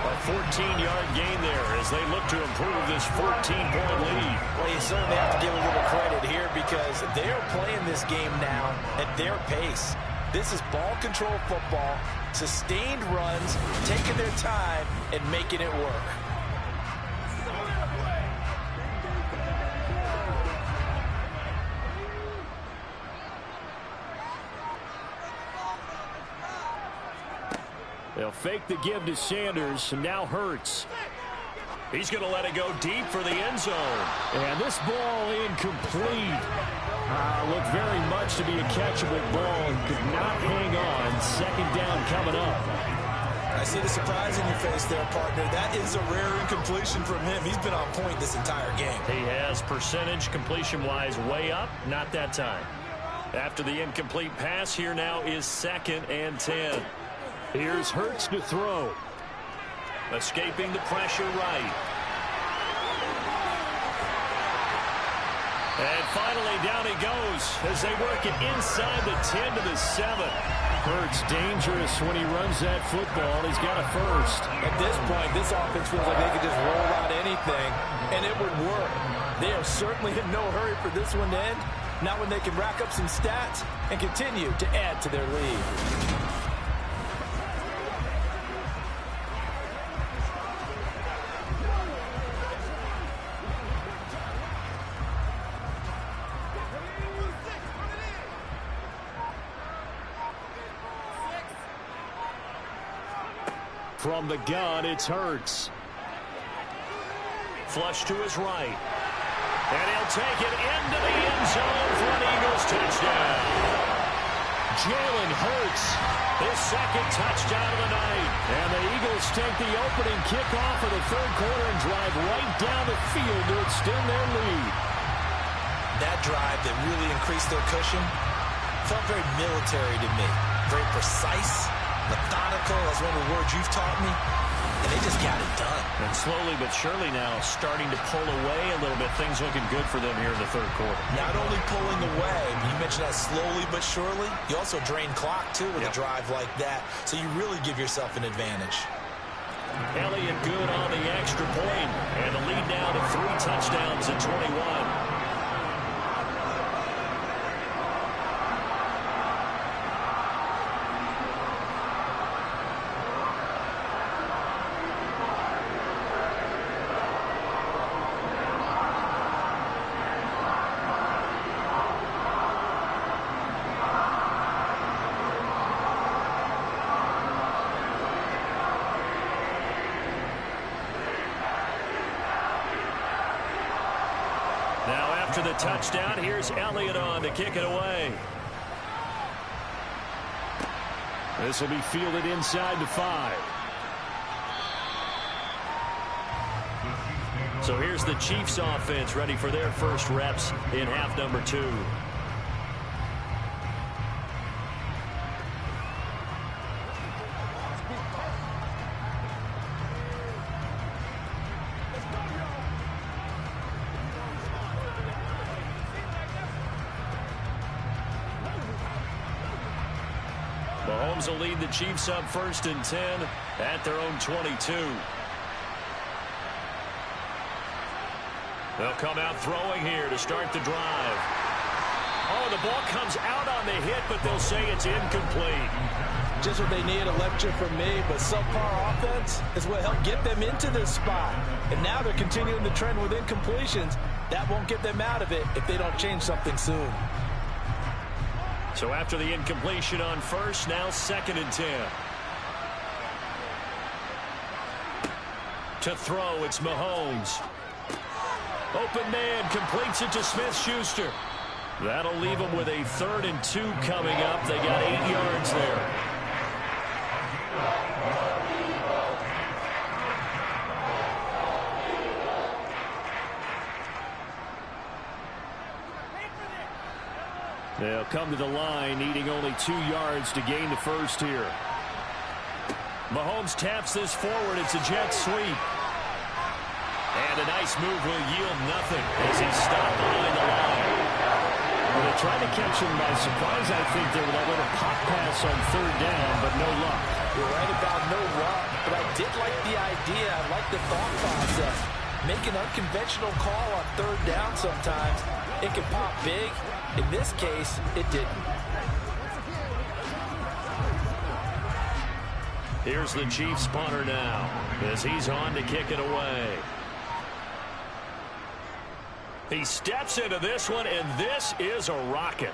A 14-yard gain there as they look to improve this 14-point lead. Well, you certainly have to give a little credit here because they are playing this game now at their pace. This is ball control football, sustained runs, taking their time and making it work. They'll fake the give to Sanders, and now Hurts. He's going to let it go deep for the end zone. And this ball incomplete. Looked very much to be a catchable ball and could not hang on. Second down coming up. I see the surprise in your face there, partner. That is a rare incompletion from him. He's been on point this entire game. He has percentage completion-wise way up. Not that time. After the incomplete pass, here now is 2nd and 10. Here's Hurts to throw. Escaping the pressure right. And finally, down he goes as they work it inside the 10 to the 7. Hurts dangerous when he runs that football. He's got a first. At this point, this offense feels like they could just roll out anything, and it would work. They are certainly in no hurry for this one to end. Not when they can rack up some stats and continue to add to their lead. From the gun, it's Hurts. Flush to his right. And he'll take it into the end zone for an Eagles touchdown. Jalen Hurts, his 2nd touchdown of the night. And the Eagles take the opening kickoff of the 3rd quarter and drive right down the field to extend their lead. That drive that really increased their cushion felt very military to me. Very precise, methodical, that's one of the words you've taught me. And they just got it done. And slowly but surely now starting to pull away a little bit. Things looking good for them here in the 3rd quarter. Not only pulling away, you mentioned that slowly but surely. You also drain clock, too, with a drive like that. So you really give yourself an advantage. Elliott good on the extra point. And the lead now to 3 touchdowns at 21. After the touchdown, here's Elliott on to kick it away. This will be fielded inside the 5. So here's the Chiefs offense ready for their first reps in half number 2. Mahomes will lead the Chiefs up 1st and 10 at their own 22. They'll come out throwing here to start the drive. Oh, the ball comes out on the hit, but they'll say it's incomplete. Just what they need, a lecture from me, but subpar offense is what helped get them into this spot. And now they're continuing the trend with incompletions. That won't get them out of it if they don't change something soon. So after the incompletion on 1st, now 2nd and 10. To throw, it's Mahomes. Open man, completes it to Smith-Schuster. That'll leave them with a 3rd and 2 coming up. They got 8 yards there. They'll come to the line, needing only 2 yards to gain the first here. Mahomes taps this forward. It's a jet sweep. And a nice move will yield nothing as he's stopped behind the line. Well, they tried to catch him by surprise, I think, there with that little pop pass on 3rd down, but no luck. You're right about no luck, but I did like the idea. I like the thought process. Make an unconventional call on 3rd down sometimes. It can pop big. In this case, it didn't. Here's the Chiefs punter now as he's on to kick it away. He steps into this one, and this is a rocket.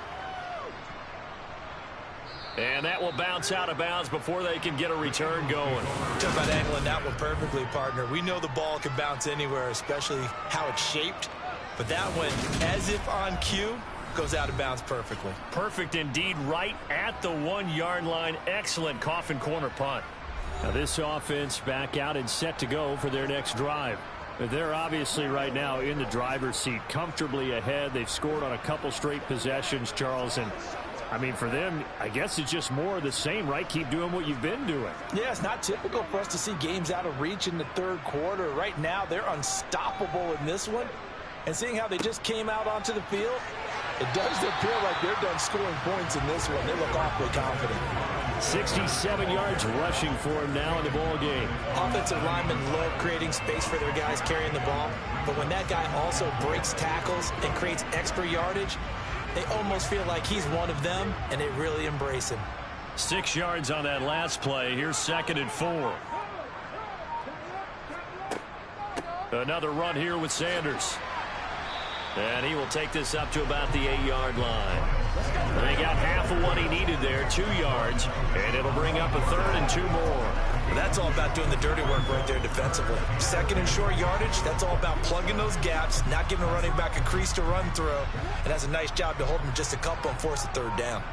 And that will bounce out of bounds before they can get a return going. Talk about angling that one perfectly, partner. We know the ball can bounce anywhere, especially how it's shaped. But that one, as if on cue, goes out of bounds perfectly. Perfect indeed, right at the 1-yard line. Excellent coffin corner punt. Now this offense back out and set to go for their next drive. They're obviously right now in the driver's seat, comfortably ahead. They've scored on a couple straight possessions, Charles, and I mean, for them, I guess it's just more of the same, right? Keep doing what you've been doing. Yeah, it's not typical for us to see games out of reach in the third quarter. Right now, they're unstoppable in this one. And seeing how they just came out onto the field, it does appear like they're done scoring points in this one. They look awfully confident. 67 yards rushing for him now in the ball game. Offensive linemen love creating space for their guys carrying the ball. But when that guy also breaks tackles and creates extra yardage, they almost feel like he's one of them, and they really embrace him. 6 yards on that last play. Here's 2nd and 4. Another run here with Sanders. And he will take this up to about the 8-yard line. They got half of what he needed there, 2 yards, and it'll bring up a 3rd and 2 more. That's all about doing the dirty work right there defensively. 2nd and short yardage, that's all about plugging those gaps, not giving a running back a crease to run through, and that's a nice job to hold him just a couple and force a 3rd down.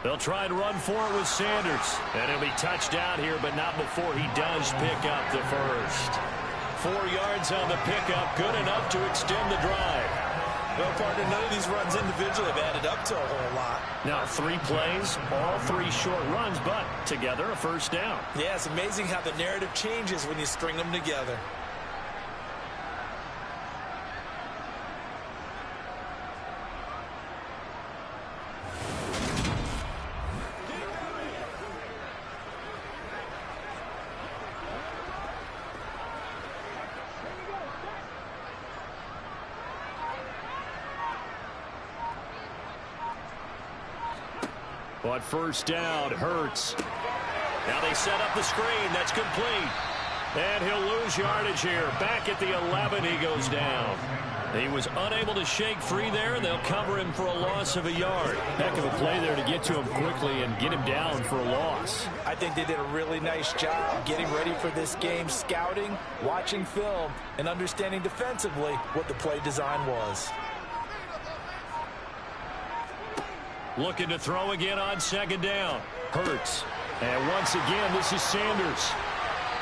They'll try and run for it with Sanders. And he'll be touched down here, but not before he does pick up the first. 4 yards on the pickup, good enough to extend the drive. Well, partner, none of these runs individually have added up to a whole lot. Now, 3 plays, all 3 short runs, but together a first down. Yeah, it's amazing how the narrative changes when you string them together. On first down, Hurts. Now they set up the screen. That's complete. And he'll lose yardage here. Back at the 11, he goes down. He was unable to shake free there. They'll cover him for a loss of a yard. Heck of a play there to get to him quickly and get him down for a loss. I think they did a really nice job getting ready for this game, scouting, watching film, and understanding defensively what the play design was. Looking to throw again on 2nd down. Hurts. And once again, this is Sanders.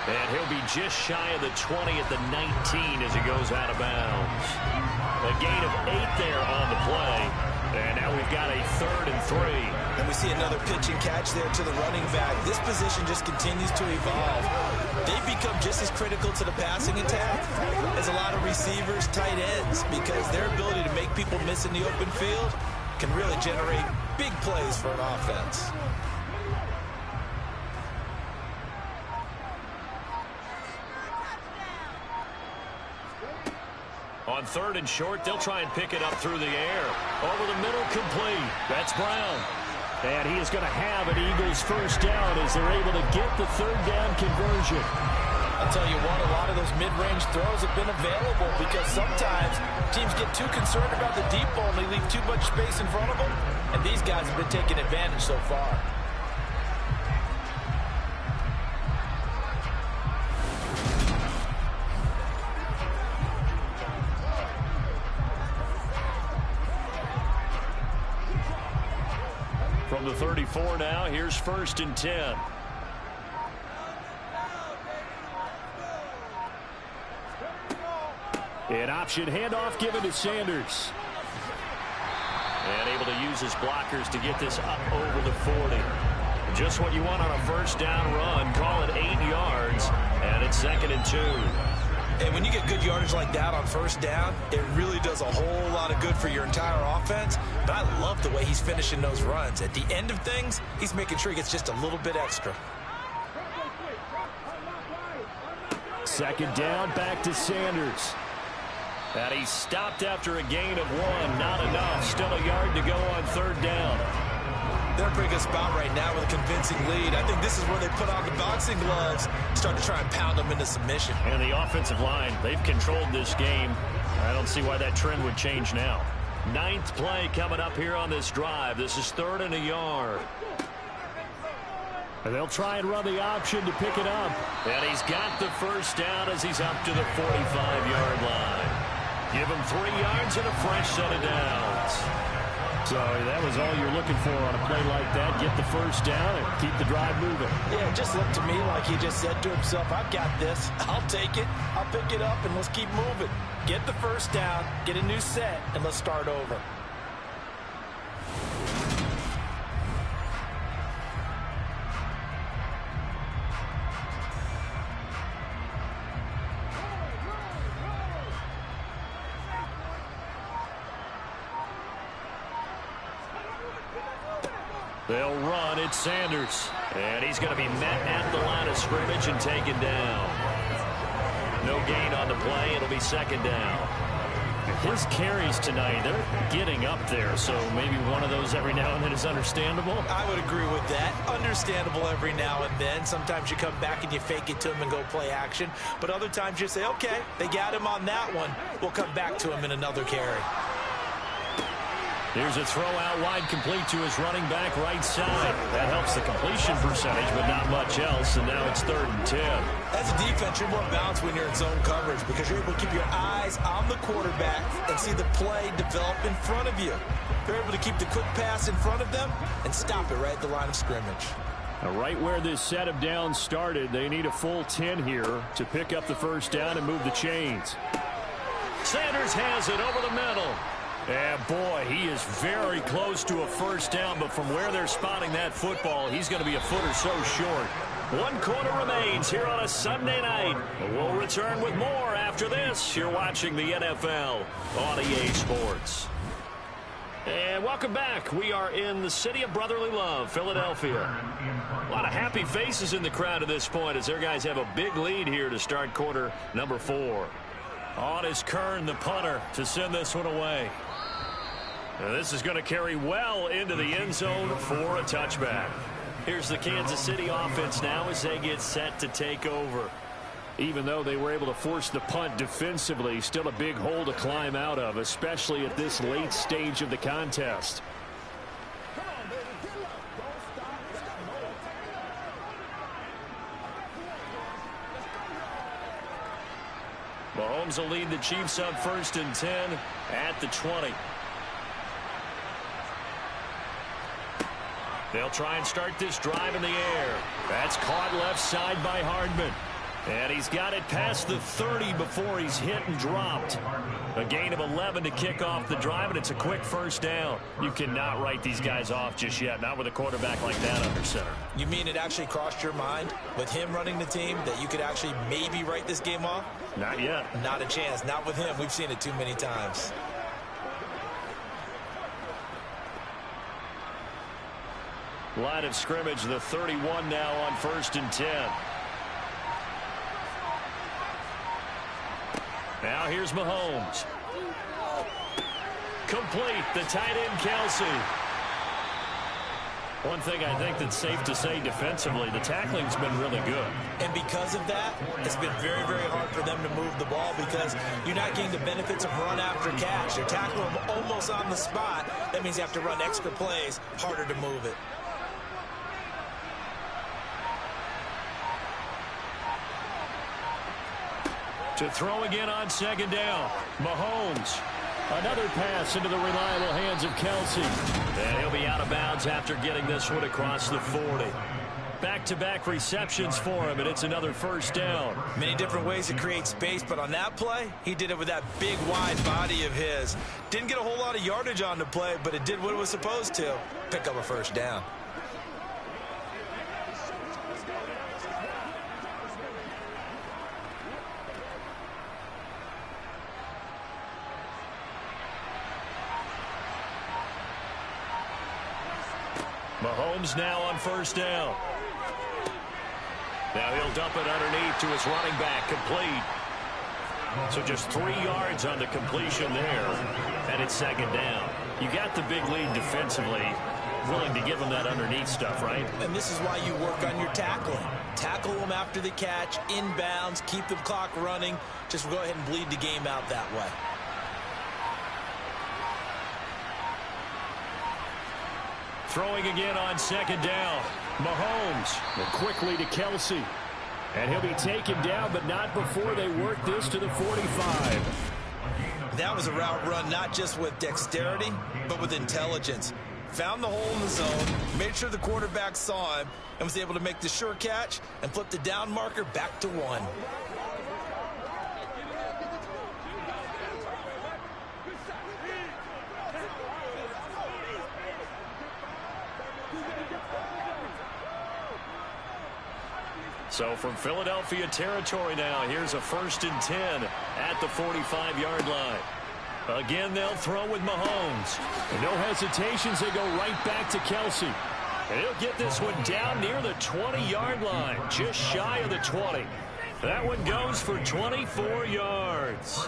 And he'll be just shy of the 20 at the 19 as he goes out of bounds. A gain of 8 there on the play. And now we've got a 3rd and 3. And we see another pitch and catch there to the running back. This position just continues to evolve. They've become just as critical to the passing attack as a lot of receivers, tight ends, because their ability to make people miss in the open field can really generate big plays for an offense. On 3rd and short, they'll try and pick it up through the air. Over the middle, complete. That's Brown. And he is going to have an Eagles first down as they're able to get the 3rd down conversion. I'll tell you what, a lot of those mid-range throws have been available because sometimes teams get too concerned about the deep ball and they leave too much space in front of them, and these guys have been taking advantage so far. From the 34 now, here's 1st and 10. An option handoff given to Sanders. And able to use his blockers to get this up over the 40. Just what you want on a first down run. Call it 8 yards. And it's 2nd and 2. And when you get good yardage like that on first down, it really does a whole lot of good for your entire offense. But I love the way he's finishing those runs. At the end of things, he's making sure he gets just a little bit extra. 2nd down, back to Sanders. And he stopped after a gain of 1. Not enough. Still a yard to go on 3rd down. They're in a pretty good spot right now with a convincing lead. I think this is where they put on the boxing gloves, start to try and pound them into submission. And the offensive line, they've controlled this game. I don't see why that trend would change now. 9th play coming up here on this drive. This is 3rd and a yard. And they'll try and run the option to pick it up. And he's got the first down as he's up to the 45-yard line. Give him 3 yards and a fresh set of downs. So that was all you're looking for on a play like that. Get the first down and keep the drive moving. Yeah, it just looked to me like he just said to himself, I've got this. I'll take it. I'll pick it up, and let's keep moving. Get the first down, get a new set, and let's start over. They'll run. It's Sanders. And he's going to be met at the line of scrimmage and taken down. No gain on the play. It'll be second down. His carries tonight, they're getting up there, so maybe one of those every now and then is understandable. I would agree with that. Understandable every now and then. Sometimes you come back and you fake it to him and go play action. But other times you say, okay, they got him on that one. We'll come back to him in another carry. Here's a throw out wide, complete to his running back right side. That helps the completion percentage, but not much else, and now it's 3rd and 10. As a defense, you're more balanced when you're in zone coverage because you're able to keep your eyes on the quarterback and see the play develop in front of you. You're able to keep the quick pass in front of them and stop it right at the line of scrimmage. Now, right where this set of downs started, they need a full 10 here to pick up the first down and move the chains. Sanders has it over the middle. And boy, he is very close to a first down, but from where they're spotting that football, he's going to be a foot or so short. 1 quarter remains here on a Sunday night. We'll return with more after this. You're watching the NFL on EA Sports. And welcome back. We are in the city of brotherly love, Philadelphia. A lot of happy faces in the crowd at this point as their guys have a big lead here to start quarter number 4. On is Kern, the punter, to send this one away. Now this is going to carry well into the end zone for a touchback. Here's the Kansas City offense now as they get set to take over. Even though they were able to force the punt defensively, still a big hole to climb out of, especially at this late stage of the contest. Mahomes will lead the Chiefs up 1st and 10 at the 20. They'll try and start this drive in the air. That's caught left side by Hardman. And he's got it past the 30 before he's hit and dropped. A gain of 11 to kick off the drive, and it's a quick first down. You cannot write these guys off just yet, not with a quarterback like that under center. You mean it actually crossed your mind with him running the team that you could actually maybe write this game off? Not yet. Not a chance. Not with him. We've seen it too many times. Line of scrimmage, the 31 now on 1st and 10. Now here's Mahomes. Complete, the tight end Kelsey. One thing I think that's safe to say defensively, the tackling's been really good. And because of that, it's been very, very hard for them to move the ball because you're not getting the benefits of run after catch. You're tackling them almost on the spot. That means you have to run extra plays, harder to move it. To throw again on 2nd down. Mahomes. Another pass into the reliable hands of Kelsey. And he'll be out of bounds after getting this one across the 40. Back-to-back receptions for him, and it's another first down. Many different ways to create space, but on that play, he did it with that big, wide body of his. Didn't get a whole lot of yardage on the play, but it did what it was supposed to. Pick up a first down. Mahomes now on 1st down. Now he'll dump it underneath to his running back, complete. So just 3 yards on the completion there, and it's 2nd down. You got the big lead defensively, willing to give him that underneath stuff, right? And this is why you work on your tackling. Tackle them after the catch, inbounds, keep the clock running. Just go ahead and bleed the game out that way. Throwing again on 2nd down. Mahomes quickly to Kelsey. And he'll be taken down, but not before they work this to the 45. That was a route run not just with dexterity, but with intelligence. Found the hole in the zone, made sure the quarterback saw him, and was able to make the sure catch and flip the down marker back to 1. So from Philadelphia territory now, here's a 1st and 10 at the 45-yard line. Again, they'll throw with Mahomes. And no hesitations, they go right back to Kelsey. And he'll get this one down near the 20-yard line, just shy of the 20. That one goes for 24 yards.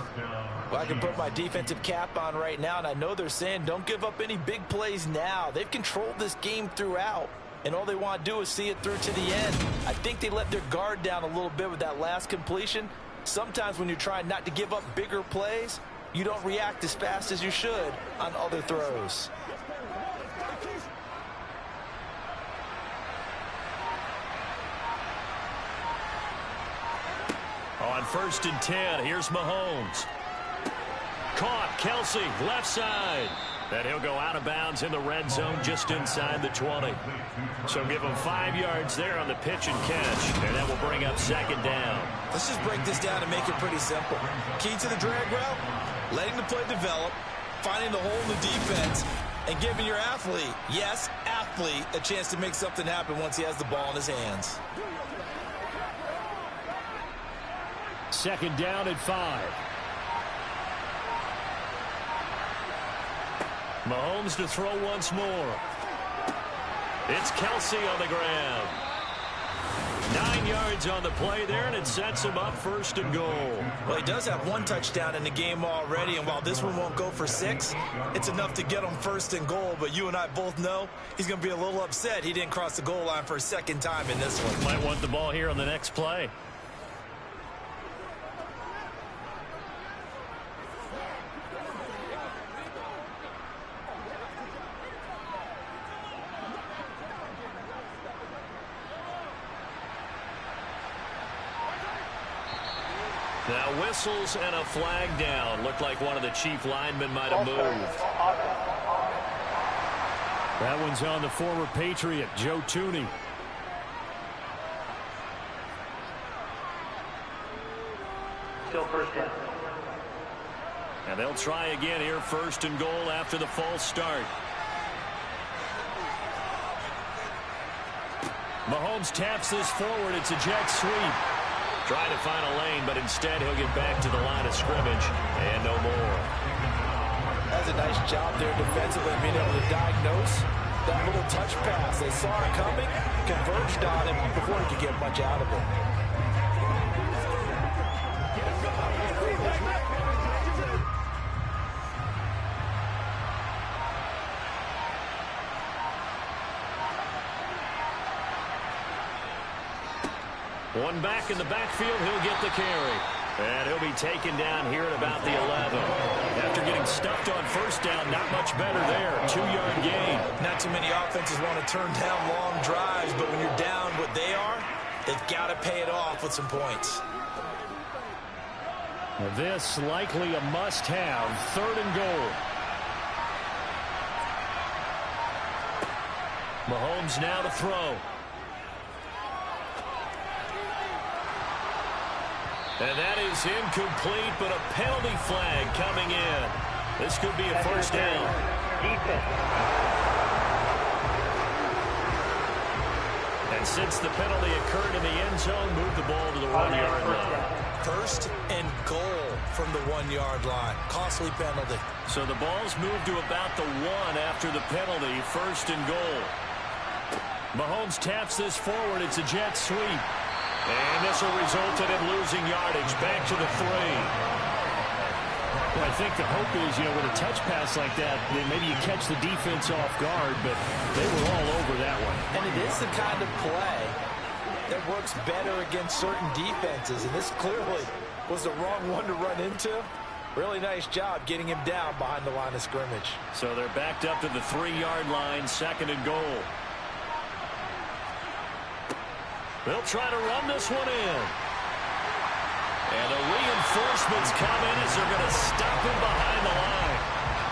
Well, I can put my defensive cap on right now, and I know they're saying don't give up any big plays now. They've controlled this game throughout, and all they want to do is see it through to the end. I think they let their guard down a little bit with that last completion. Sometimes when you're trying not to give up bigger plays, you don't react as fast as you should on other throws. On 1st and 10, here's Mahomes. Caught, Kelsey, left side. And he'll go out of bounds in the red zone just inside the 20. So give him 5 yards there on the pitch and catch. And that will bring up 2nd down. Let's just break this down and make it pretty simple. Key to the drag route, letting the play develop, finding the hole in the defense, and giving your athlete, yes, athlete, a chance to make something happen once he has the ball in his hands. 2nd down at 5. Mahomes to throw once more. It's Kelsey on the ground. 9 yards on the play there, and it sets him up 1st and goal. Well, he does have 1 touchdown in the game already, and while this one won't go for 6, it's enough to get him 1st and goal. But you and I both know he's going to be a little upset he didn't cross the goal line for a 2nd time in this one. Might want the ball here on the next play. Now whistles and a flag down. Looked like one of the chief linemen might have moved. That one's on the former Patriot, Joe Tooney. Still 1st down. And they'll try again here, 1st and goal after the false start. Mahomes taps this forward. It's a jet sweep. Trying to find a lane, but instead he'll get back to the line of scrimmage and no more. That's a nice job there defensively, being able to diagnose that little touch pass. They saw it coming, converged on him before he could get much out of it. One back in the backfield, he'll get the carry. And he'll be taken down here at about the 11. After getting stuffed on 1st down, not much better there. 2-yard gain. Not too many offenses want to turn down long drives, but when you're down what they are, they've got to pay it off with some points. This likely a must-have. 3rd and goal. Mahomes now to throw. And that is incomplete, but a penalty flag coming in. This could be a 1st down. And since the penalty occurred in the end zone, move the ball to the 1-yard line. 1st and goal from the 1-yard line. Costly penalty. So the ball's moved to about the 1 after the penalty. 1st and goal. Mahomes taps this forward. It's a jet sweep. And this will result in him losing yardage back to the 3. Well, I think the hope is, with a touch pass like that, then maybe you catch the defense off guard, but they were all over that one. And it is the kind of play that works better against certain defenses, and this clearly was the wrong one to run into. Really nice job getting him down behind the line of scrimmage. So they're backed up to the 3-yard line, 2nd and goal. They'll try to run this one in. And the reinforcements come in as they're going to stop him behind the line.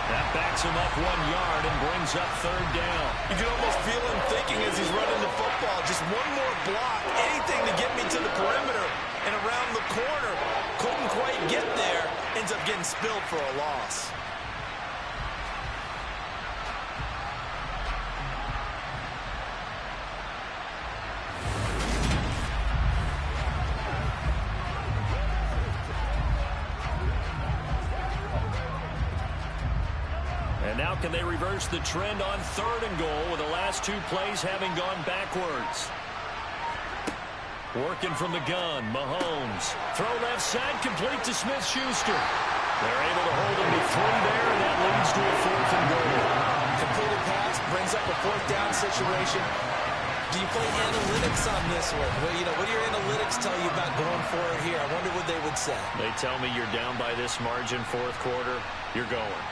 That backs him up 1 yard and brings up 3rd down. You can almost feel him thinking as he's running the football, just one more block, anything to get me to the perimeter and around the corner. Couldn't quite get there, ends up getting spilled for a loss. And now can they reverse the trend on 3rd and goal with the last 2 plays having gone backwards? Working from the gun, Mahomes. Throw left side, complete to Smith-Schuster. They're able to hold him to 3 there, and that leads to a 4th and goal. Completed pass brings up a 4th down situation. Do you play analytics on this one? Well, what do your analytics tell you about going for it here? I wonder what they would say. They tell me you're down by this margin 4th quarter, you're going.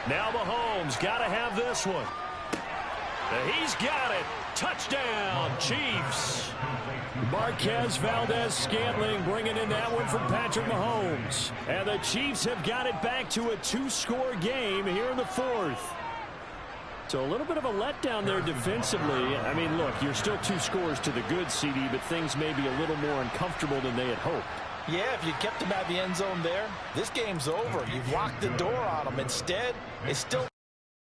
Now Mahomes got to have this one. He's got it. Touchdown, Chiefs. Marquez Valdez-Scantling bringing in that one from Patrick Mahomes. And the Chiefs have got it back to a 2-score game here in the 4th. So a little bit of a letdown there defensively. I mean, look, you're still 2 scores to the good, CD, but things may be a little more uncomfortable than they had hoped. Yeah, if you kept them at the end zone there, this game's over. You've locked the door on them. Instead, it's still